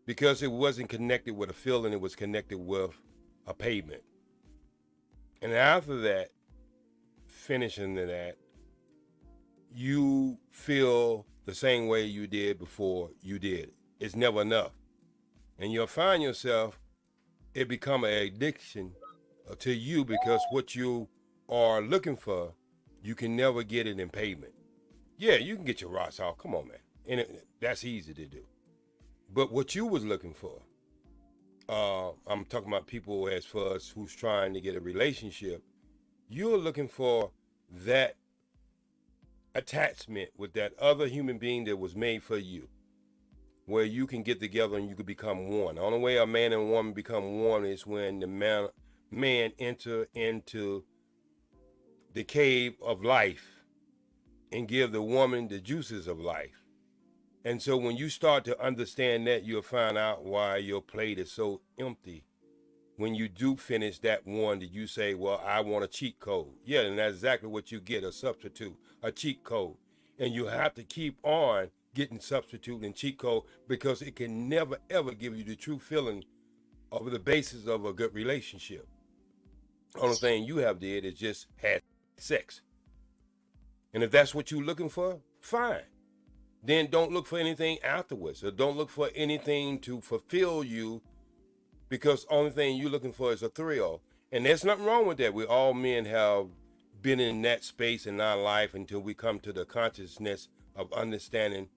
Because it wasn't connected with a feeling, it was connected with a pavement. And after that, finishing that, you feel the same way you did before you did it. It's never enough. And you'll find yourself, it become an addiction to you, because what you are looking for, you can never get it in pavement. Yeah, you can get your rocks off. Come on, man. And that's easy to do. But what you was looking for, I'm talking about people as far as who's trying to get a relationship, you're looking for that attachment with that other human being that was made for you, where you can get together and you can become one. The only way a man and woman become one is when the man enter into the cave of life and give the woman the juices of life. And so when you start to understand that, you'll find out why your plate is so empty. When you do finish that one that you say, well, I want a cheat code. Yeah, and that's exactly what you get, a substitute, a cheat code. And you have to keep on getting substitute and cheat code, because it can never, ever give you the true feeling of the basis of a good relationship. Only thing you have did is just had sex. And if that's what you're looking for, fine. Then don't look for anything afterwards, or don't look for anything to fulfill you, because only thing you're looking for is a thrill. And there's nothing wrong with that. We all men have been in that space in our life until we come to the consciousness of understanding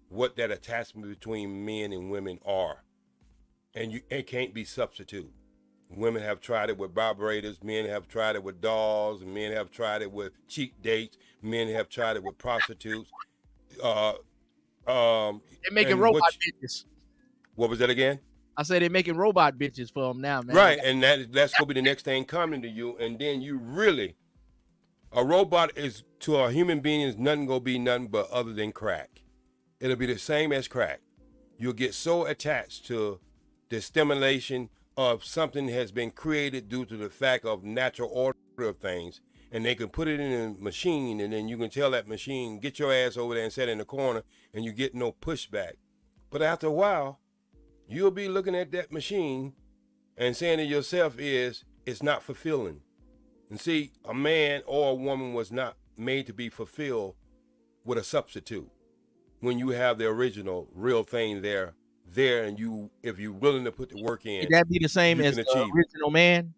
what that attachment between men and women are. And it can't be substitute. Women have tried it with vibrators, men have tried it with dolls, and men have tried it with cheap dates, men have tried it with prostitutes. They're making robot bitches. What was that again? I said they're making robot bitches for them now, man. Right, and that's gonna be the next thing coming to you, and then you really, a robot is to a human being is nothing gonna be nothing but other than crack. It'll be the same as crack. You'll get so attached to the stimulation of something has been created due to the fact of natural order of things, and they can put it in a machine, and then you can tell that machine, get your ass over there and sit in the corner, and you get no pushback. But after a while, you'll be looking at that machine and saying to yourself it's not fulfilling. And see, a man or a woman was not made to be fulfilled with a substitute. When you have the original real thing there, and if you're willing to put the work in, would that be the same as the original man,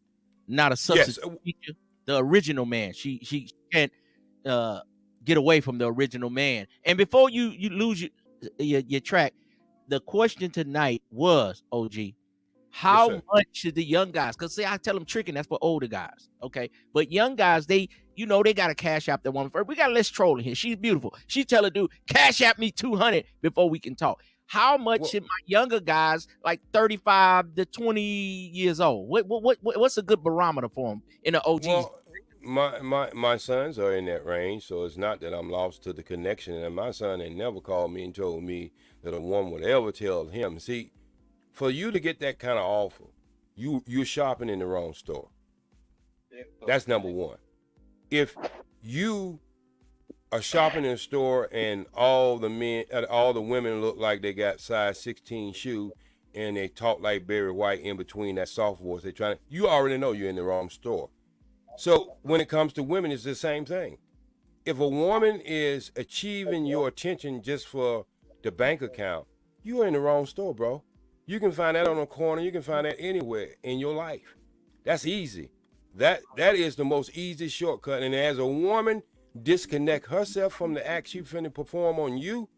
not a substitute? Yes. The original man. She can't get away from the original man. And before you lose your track, the question tonight was, OG, how much should the young guys? Because see, I tell them tricking, that's for older guys, okay? But young guys, they got to cash out that woman first. We got less trolling here. She's beautiful. She tell a dude, cash out me 200 before we can talk. How much should my younger guys, like 35 to 20 years old, what's a good barometer for them in the OGs? Well, my sons are in that range, so it's not that I'm lost to the connection. And my son ain't never called me and told me that a woman would ever tell him. See, for you to get that kind of offer, you're shopping in the wrong store. That's number one. If you are shopping in a store and all the women look like they got size 16 shoe and they talk like Barry White in between that soft voice, you already know you're in the wrong store. So when it comes to women, it's the same thing. If a woman is achieving your attention just for the bank account, you are in the wrong store, bro. You can find that on a corner. You can find that anywhere in your life. That's easy. That is the most easy shortcut. And as a woman disconnect herself from the act she finna perform on you,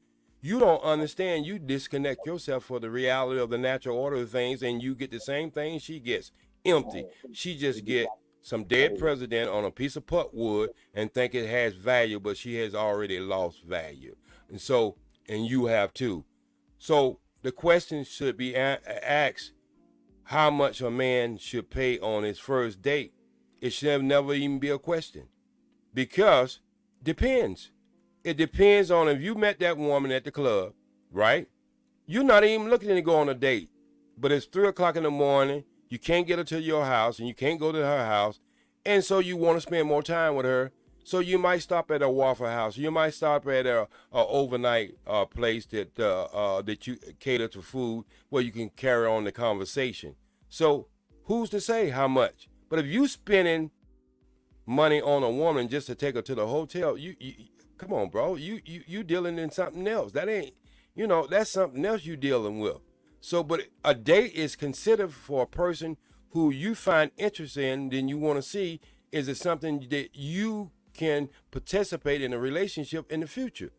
you don't understand. You disconnect yourself for the reality of the natural order of things, and you get the same thing she gets, empty. She just get some dead president on a piece of putwood and think it has value, but she has already lost value. And so, and you have too. So the question should be asked, how much a man should pay on his first date. It should never even be a question, because depends. It depends on if you met that woman at the club, right? You're not even looking to go on a date, but it's 3 o'clock in the morning. You can't get her to your house and you can't go to her house. And so you want to spend more time with her. So you might stop at a Waffle House. You might stop at a overnight place that you cater to food where you can carry on the conversation. So who's to say how much? But if you spending money on a woman just to take her to the hotel, you come on, bro. You dealing in something else. That ain't, that's something else you dealing with. So, but a date is considered for a person who you find interest in, then you want to see, is it something that you can participate in a relationship in the future?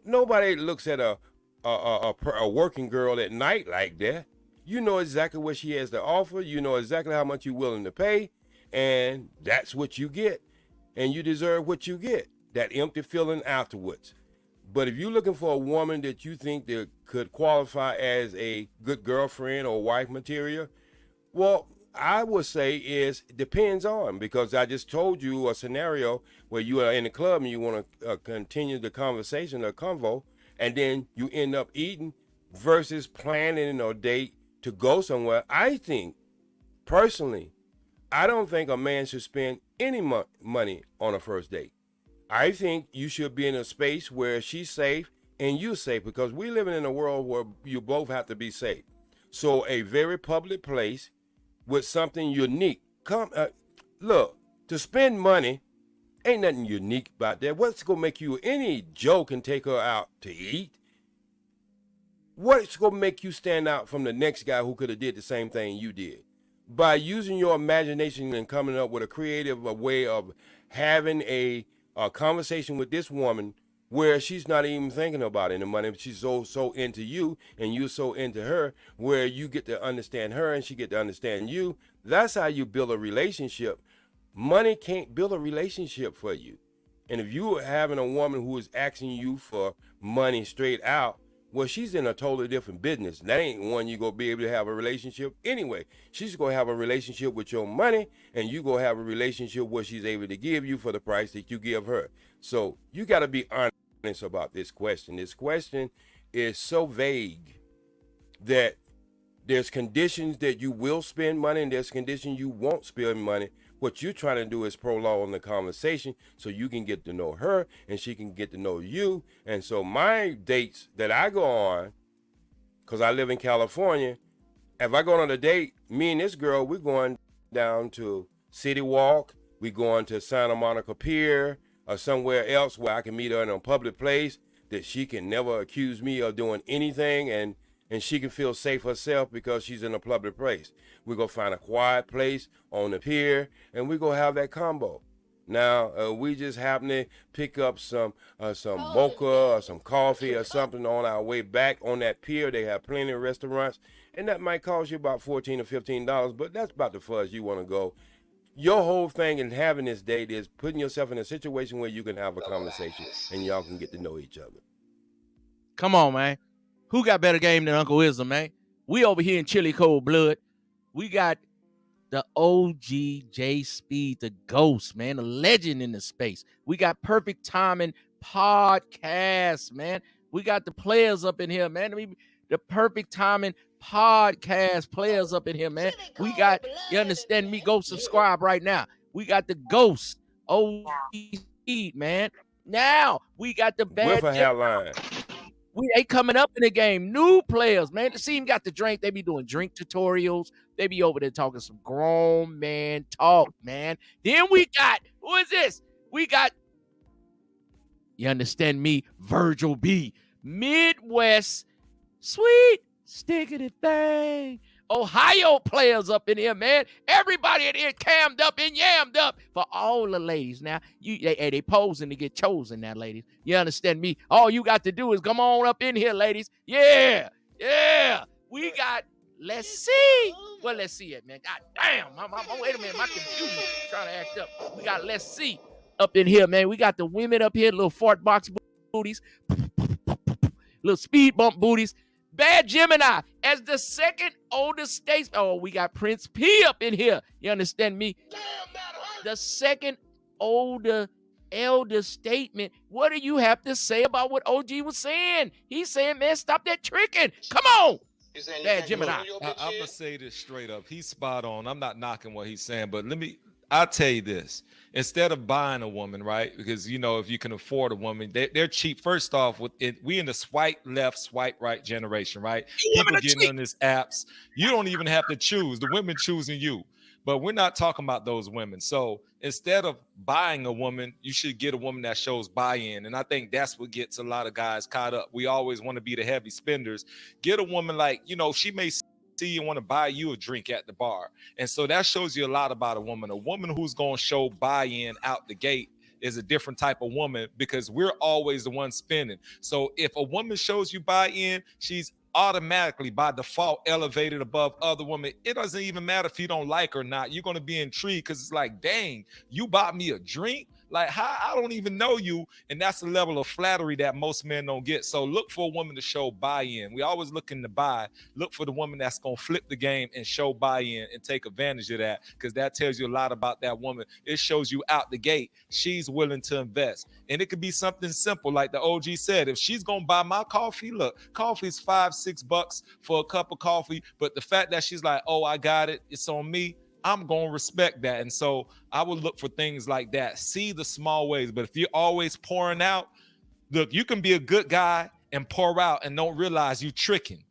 Nobody looks at a working girl at night like that. You know exactly what she has to offer. You know exactly how much you're willing to pay, and that's what you get. And you deserve what you get, that empty feeling afterwards. But if you're looking for a woman that you think that could qualify as a good girlfriend or wife material, well, I would say it depends on, because I just told you a scenario where you are in the club and you want to continue the conversation or convo, and then you end up eating versus planning a date to go somewhere. I think, personally, I don't think a man should spend any money on a first date. I think you should be in a space where she's safe and you're safe, because we're living in a world where you both have to be safe. So a very public place with something unique. Look, to spend money, ain't nothing unique about that. What's going to make you, any Joe can take her out to eat? What's going to make you stand out from the next guy who could have did the same thing you did? By using your imagination and coming up with a creative way of having a conversation with this woman where she's not even thinking about any money. She's so into you and you're so into her, where you get to understand her and she get to understand you. That's how you build a relationship. Money can't build a relationship for you. And if you are having a woman who is asking you for money straight out, well, she's in a totally different business. That ain't one you're going to be able to have a relationship anyway. She's going to have a relationship with your money, and you going to have a relationship where she's able to give you for the price that you give her. So you got to be honest about this question. This question is so vague that there's conditions that you will spend money and there's conditions you won't spend money. What you're trying to do is prolong the conversation so you can get to know her and she can get to know you. And so my dates that I go on, because I live in California, if I go on a date, me and this girl, we're going down to City Walk, we're going to Santa Monica Pier or somewhere else where I can meet her in a public place that she can never accuse me of doing anything, and she can feel safe herself because she's in a public place. We're going to find a quiet place on the pier, and we're going to have that combo. Now, we just happen to pick up some mocha or some coffee or something on our way back on that pier. They have plenty of restaurants, and that might cost you about $14 or $15, but that's about the far as you want to go. Your whole thing in having this date is putting yourself in a situation where you can have a conversation and y'all can get to know each other. Come on, man. Who got better game than Uncle Ism, man? We over here in Chili Cold Blood. We got the OG J Speed, the ghost, man, the legend in the space. We got Perfect Timing Podcast, man. We got the players up in here, man. The Perfect Timing Podcast players up in here, man. We got, you understand me? Go subscribe right now. We got the ghost, OG Speed, man. Now we got the bad with a hairline. They coming up in the game. New players, man. To see him got the drink. They be doing drink tutorials. They be over there talking some grown man talk, man. Then we got, who is this? We got, you understand me, Virgil B. Midwest, sweet, stickity thing. Ohio players up in here, man. Everybody in here cammed up and yammed up for all the ladies. Now, they posing to get chosen now, ladies. You understand me? All you got to do is come on up in here, ladies. Yeah. We got, let's see. Well, let's see it, man. God damn. Wait a minute. My computer's trying to act up. We got, let's see, up in here, man. We got the women up here, little fart box booties, little speed bump booties. Bad Gemini as the second oldest statesman. Oh, we got Prince P up in here. You understand me? The second elder statement. What do you have to say about what OG was saying? He's saying, man, stop that tricking. Come on. Bad Gemini. I'm going to say this straight up. He's spot on. I'm not knocking what he's saying, but I'll tell you this. Instead of buying a woman, right? Because, you know, if you can afford a woman, they're cheap. First off, we in the swipe left, swipe right generation, right? People getting on these apps. You don't even have to choose. The women choosing you. But we're not talking about those women. So instead of buying a woman, you should get a woman that shows buy-in. And I think that's what gets a lot of guys caught up. We always want to be the heavy spenders. Get a woman like, you know, she may see you want to buy you a drink at the bar. And so that shows you a lot about a woman. A woman who's going to show buy-in out the gate is a different type of woman because we're always the one spending. So if a woman shows you buy-in, she's automatically by default elevated above other women. It doesn't even matter if you don't like her or not. You're going to be intrigued because it's like, dang, you bought me a drink? Like, how? I don't even know you. And that's the level of flattery that most men don't get. So look for a woman to show buy-in. We always looking to buy. Look for the woman that's going to flip the game and show buy-in and take advantage of that, because that tells you a lot about that woman. It shows you out the gate she's willing to invest. And it could be something simple like the OG said. If she's going to buy my coffee, look, coffee's $5-6 for a cup of coffee. But the fact that she's like, oh, I got it, it's on me, I'm going to respect that. And so I would look for things like that. See the small ways. But if you're always pouring out, look, you can be a good guy and pour out and don't realize you tricking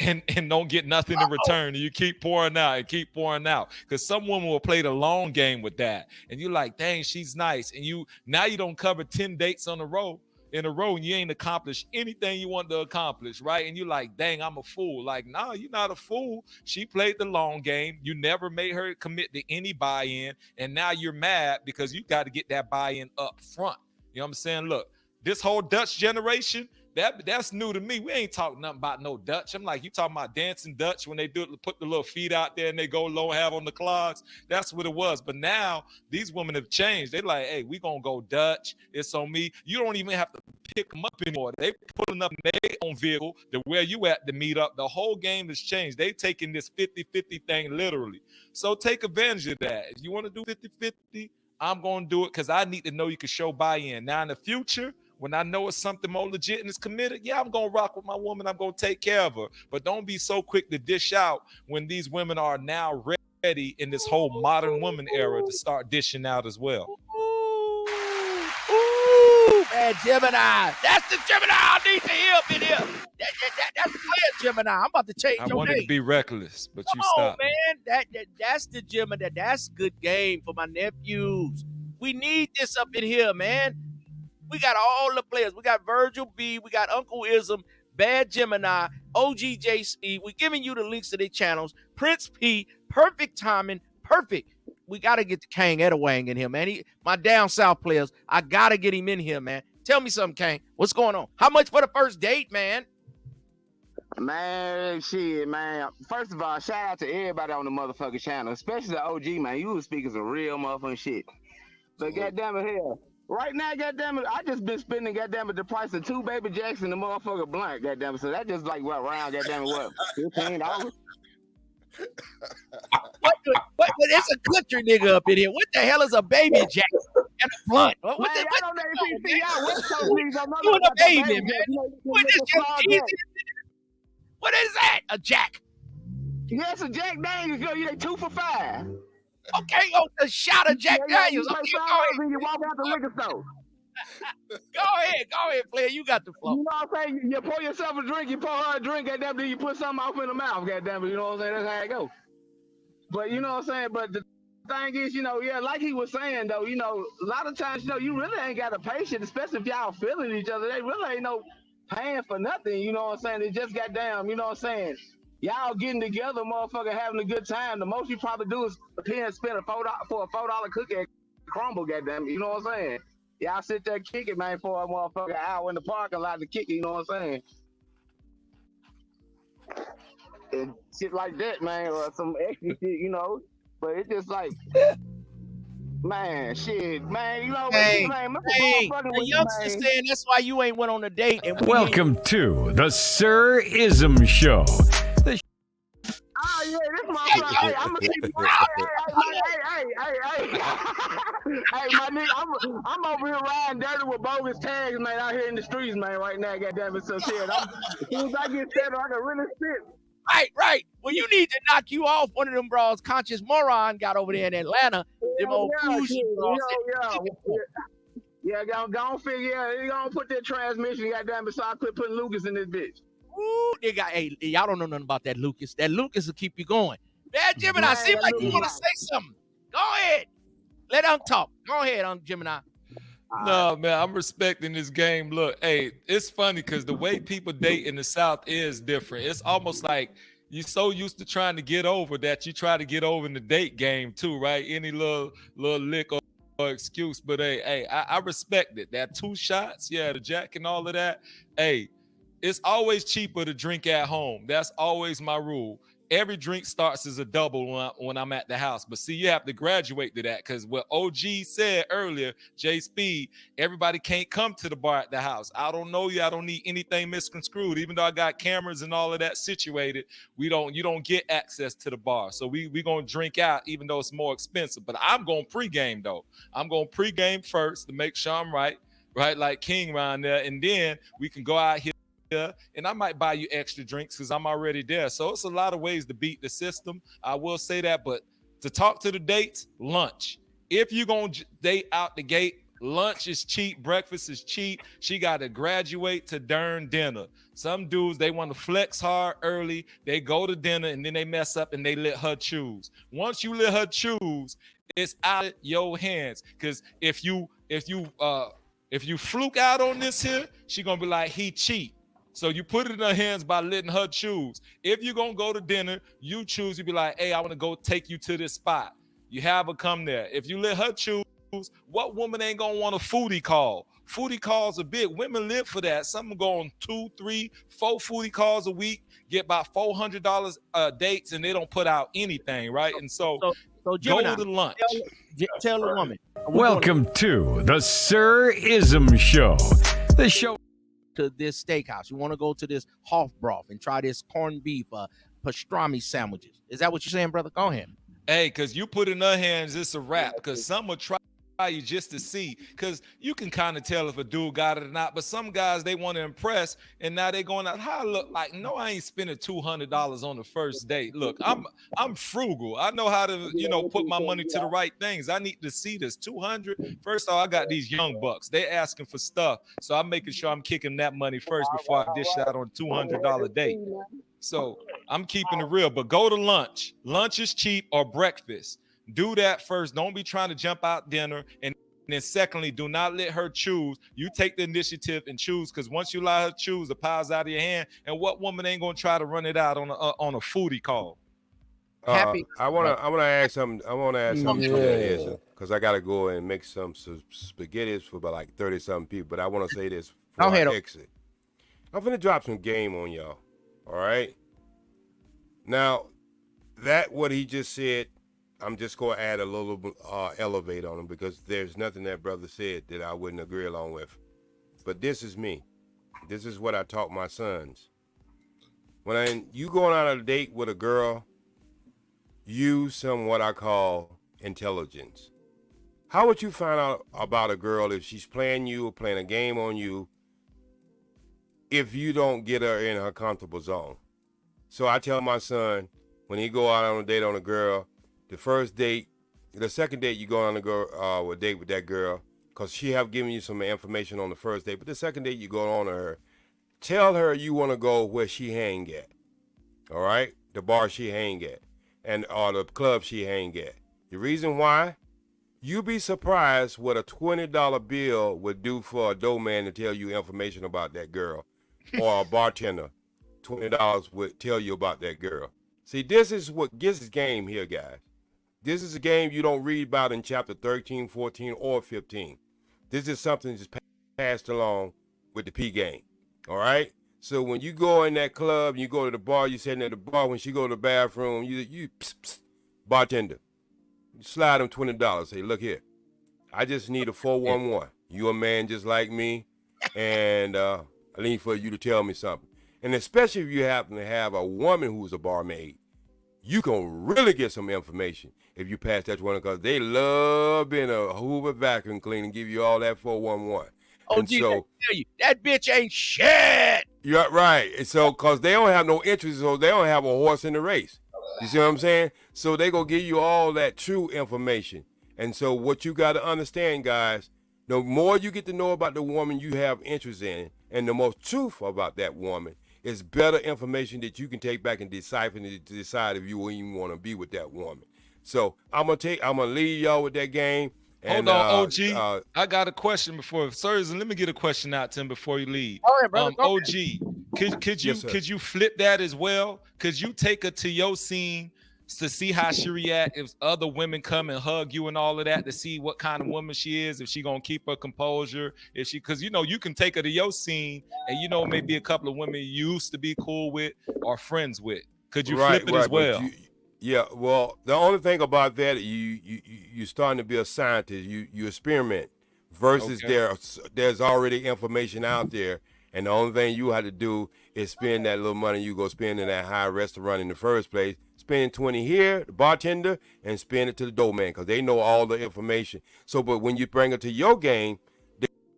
and don't get nothing in return. And you keep pouring out and keep pouring out, because some woman will play the long game with that. And you're like, dang, she's nice. And now you don't cover 10 dates in a row and you ain't accomplished anything you want to accomplish, right? And you're like, dang, I'm a fool. Like, nah, you're not a fool. She played the long game. You never made her commit to any buy-in, and now you're mad because you got to get that buy-in up front. You know what I'm saying? Look, this whole Dutch generation, that's new to me. We ain't talking nothing about no Dutch. I'm like, you talking about dancing Dutch when they put the little feet out there and they go low, have on the clogs. That's what it was. But now these women have changed. They're like, hey, we gonna go Dutch. It's on me. You don't even have to pick them up anymore. They pulling up their own vehicle to where you at to meet up. The whole game has changed. They taking this 50-50 thing literally. So take advantage of that. If you want to do 50-50, I'm gonna do it because I need to know you can show buy-in. Now in the future, when I know it's something more legit and it's committed, yeah, I'm going to rock with my woman. I'm going to take care of her. But don't be so quick to dish out when these women are now ready in this whole modern woman era to start dishing out as well. Ooh, man, Gemini. That's the Gemini I need to hear up in here. That's the Gemini. I'm about to change your name. I wanted to be reckless, but you stopped. Man. That's the Gemini. That's good game for my nephews. We need this up in here, man. We got all the players. We got Virgil B. We got Uncle Ism, Bad Gemini, OGJ Speed. We're giving you the links to their channels. Prince P, perfect timing, perfect. We got to get the Kang Etowang in here, man. My down south players, I got to get him in here, man. Tell me something, Kang. What's going on? How much for the first date, man? Man, shit, man. First of all, shout out to everybody on the motherfucking channel, especially the OG, man. You was speaking some real motherfucking shit. But goddamn it, here. Right now, goddammit, I just been spending, goddammit, the price of 2 Baby Jacks and the motherfucker blunt, goddammit. So that just like what around, goddammit, what, $15? What? It's a country nigga up in here. What the hell is a Baby Jack and a blunt? What man, I don't know if you see y'all West Coast niggas. I'm not a baby, man. What is that? A Jack? Yes, a Jack Daniels. They 2 for $5. Okay, a shot of Jack Daniels. You walk out the liquor store. Go ahead, player. You got the flow. You know what I'm saying? You pour yourself a drink, you pour her a drink, goddamn, then you put something off in the mouth, goddamn, you know what I'm saying? That's how it go. But you know what I'm saying? But the thing is, yeah, like he was saying though, a lot of times, you really ain't got a patient, especially if y'all feeling each other. They really ain't no paying for nothing, you know what I'm saying? It just goddamn, you know what I'm saying? Y'all getting together, motherfucker, having a good time. The most you probably do is spend a $4 for a $4 cookie at Crumble, goddamn, you know what I'm saying? Y'all sit there kicking, man, for a motherfucker hour in the parking lot to kick it, you know what I'm saying? And shit like that, man, or some extra shit, But it's just like, man, shit, man, Hey, man, the youngster saying that's why you ain't went on a date. And Welcome to the Sir Ism Show. Oh yeah, this motherfucker. Hey, I'm gonna keep. Hey, my nigga, I'm over here riding dirty with bogus tags, man, out here in the streets, man, right now. Goddamn it, so shit. As soon as I get settled, I can really spit. Right. Well, you need to knock you off one of them bras. Conscious Moron got over there in Atlanta. Them old fusion bras. Yeah, go figure. Yeah, you gonna put that transmission, goddamn it, so I quit putting Lucas in this bitch. Ooh, hey, y'all don't know nothing about that Lucas. That Lucas will keep you going. Bad Gemini, seem like you want to say something. Go ahead. Let Unc talk. Go ahead, Gemini. No, man, I'm respecting this game. Look, hey, it's funny because the way people date in the South is different. It's almost like you're so used to trying to get over that you try to get over in the date game too, right? Any little lick or excuse. But hey, I respect it. That 2 shots, yeah, the jack and all of that. Hey, it's always cheaper to drink at home. That's always my rule. Every drink starts as a double when I'm at the house. But see, you have to graduate to that because what OG said earlier, J Speed, everybody can't come to the bar at the house. I don't know you. I don't need anything misconstrued. Even though I got cameras and all of that situated, you don't get access to the bar. So we going to drink out even though it's more expensive. But I'm going pregame though. I'm going pregame first to make sure I'm right, like King around there. And then we can go out here. And I might buy you extra drinks because I'm already there. So it's a lot of ways to beat the system. I will say that. But to talk to the dates, lunch. If you're going to date out the gate, lunch is cheap. Breakfast is cheap. She got to graduate to darn dinner. Some dudes, they want to flex hard early. They go to dinner and then they mess up and they let her choose. Once you let her choose, it's out of your hands. Because if you fluke out on this here, she going to be like, he cheat. So you put it in her hands by letting her choose. If you're going to go to dinner, you choose. You be like, hey, I want to go take you to this spot. You have her come there. If you let her choose, what woman ain't going to want a foodie call? Foodie calls are big. Women live for that. Some go on 2, 3, 4 foodie calls a week, get about $400 dates, and they don't put out anything, right? And so Gemini, go to lunch. Tell the woman. Welcome to the Sir Ism Show. The show to this steakhouse. You want to go to this Hofbräu and try this corned beef, pastrami sandwiches. Is that what you're saying, brother? Go ahead. Hey, because you put in her hands, it's a wrap. Because some will try you just to see. Because you can kind of tell if a dude got it or not. But some guys, they want to impress. And now they going out, how I look like? No, I ain't spending $200 on the first date. Look, I'm frugal. I know how to, put my money to the right things. I need to see this. $200. First of all, I got these young bucks. They asking for stuff. So I'm making sure I'm kicking that money first before I dish out on a $200 date. So I'm keeping it real. But go to lunch. Lunch is cheap or breakfast. Do that first. Don't be trying to jump out dinner. And then secondly, do not let her choose. You take the initiative and choose, because once you allow her choose, the power's out of your hand. And what woman ain't gonna try to run it out on a foodie call? I wanna add something. I wanna add something to that, because I gotta go and make some spaghettis for about like 30-something people. But I want to say this before I exit. I'm gonna drop some game on y'all. All right. Now, what he just said, I'm just going to add a little elevate on him, because there's nothing that brother said that I wouldn't agree along with. But this is me. This is what I taught my sons. When you going on a date with a girl, use some what I call intelligence. How would you find out about a girl if she's playing you or playing a game on you if you don't get her in her comfortable zone? So I tell my son, when he go out on a date on a girl, the first date, the second date you go on a date with that girl, because she have given you some information on the first date. But the second date, you go on to her. Tell her you want to go where she hang at. All right? The bar she hang at. Or the club she hang at. The reason why? You'd be surprised what a $20 bill would do for a doorman to tell you information about that girl. Or a bartender. $20 would tell you about that girl. See, this is what gets this game here, guys. This is a game you don't read about in chapter 13, 14, or 15. This is something that's passed along with the P game. All right? So when you go in that club, you go to the bar, you sitting at the bar. When she go to the bathroom, you bartender. You slide them $20. Say, look here. I just need a 411. You a man just like me, and I need for you to tell me something. And especially if you happen to have a woman who's a barmaid, you can really get some information if you pass that one, because they love being a Hoover vacuum cleaner and give you all that 411. Oh, geez, so, tell you, that bitch ain't shit. You're right. And so, because they don't have no interest, so they don't have a horse in the race. You see what I'm saying? So they going to give you all that true information. And so what you got to understand, guys, the more you get to know about the woman you have interest in, and the most truth about that woman, is better information that you can take back and decipher to decide if you even want to be with that woman. So I'm gonna leave y'all with that game. And, hold on, OG. I got a question before. Sirs, let me get a question out to him before you leave. All right, brother. OG, could you flip that as well? Could you take her to your scene to see how she react if other women come and hug you and all of that, to see what kind of woman she is, if she gonna keep her composure, if she, because you can take her to your scene and maybe a couple of women you used to be cool with or friends with. Could you flip it as well? Yeah, well, the only thing about that, you're starting to be a scientist. You experiment versus there's already information out there, and the only thing you have to do is spend that little money you go spend in that high restaurant in the first place. Spend 20 here, the bartender, and spend it to the doorman, because they know all the information. So, but when you bring her to your game,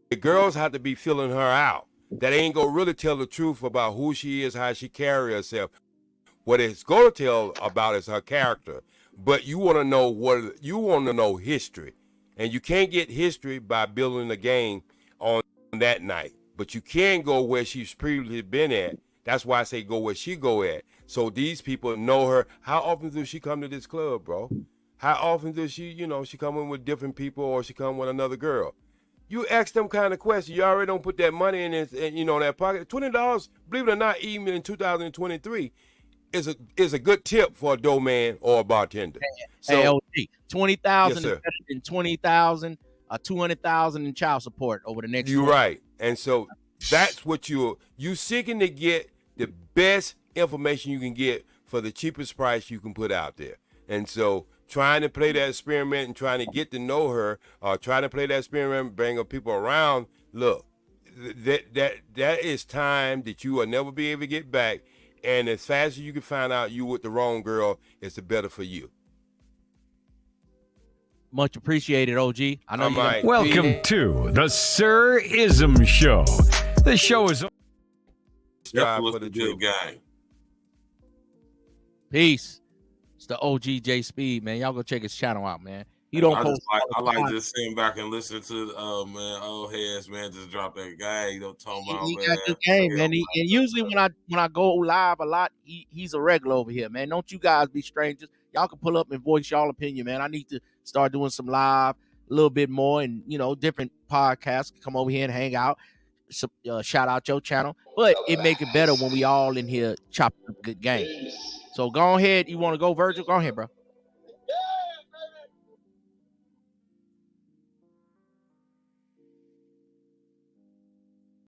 the girls have to be filling her out. That ain't gonna really tell the truth about who she is, how she carry herself. What it's going to tell about is her character. But you want to know history. And you can't get history by building a game on that night. But you can go where she's previously been at. That's why I say go where she go at. So these people know her. How often does she come to this club, bro? How often does she, she come in with different people, or she come with another girl? You ask them kind of questions. You already don't put that money in that pocket. $20, believe it or not, even in 2023, is a good tip for a doorman or a bartender. So, hey, 20,000 is better than 20,000 or 200,000 in child support over the next. You're right, and so that's what you seeking to get the best information you can get for the cheapest price you can put out there. And so trying to play that experiment and trying to get to know her, or trying to play that experiment, bring her people around. Look, that is time that you will never be able to get back. And as fast as you can find out you with the wrong girl, it's the better for you. Much appreciated, OG. I know you. Welcome to the Sir Ism Show. The show is for the good guy. Peace. It's the OG J Speed, man. Y'all go check his channel out, man. He don't post. I like just sitting back and listening to old heads, man, just drop that guy. Talking about, he got the game, man. And usually when I go live a lot, he's a regular over here, man. Don't you guys be strangers. Y'all can pull up and voice y'all opinion, man. I need to start doing some live a little bit more, and different podcasts. Come over here and hang out. So, shout out your channel, but it make it better when we all in here chopping up good game. So go ahead. You want to go, Virgil? Go ahead, bro.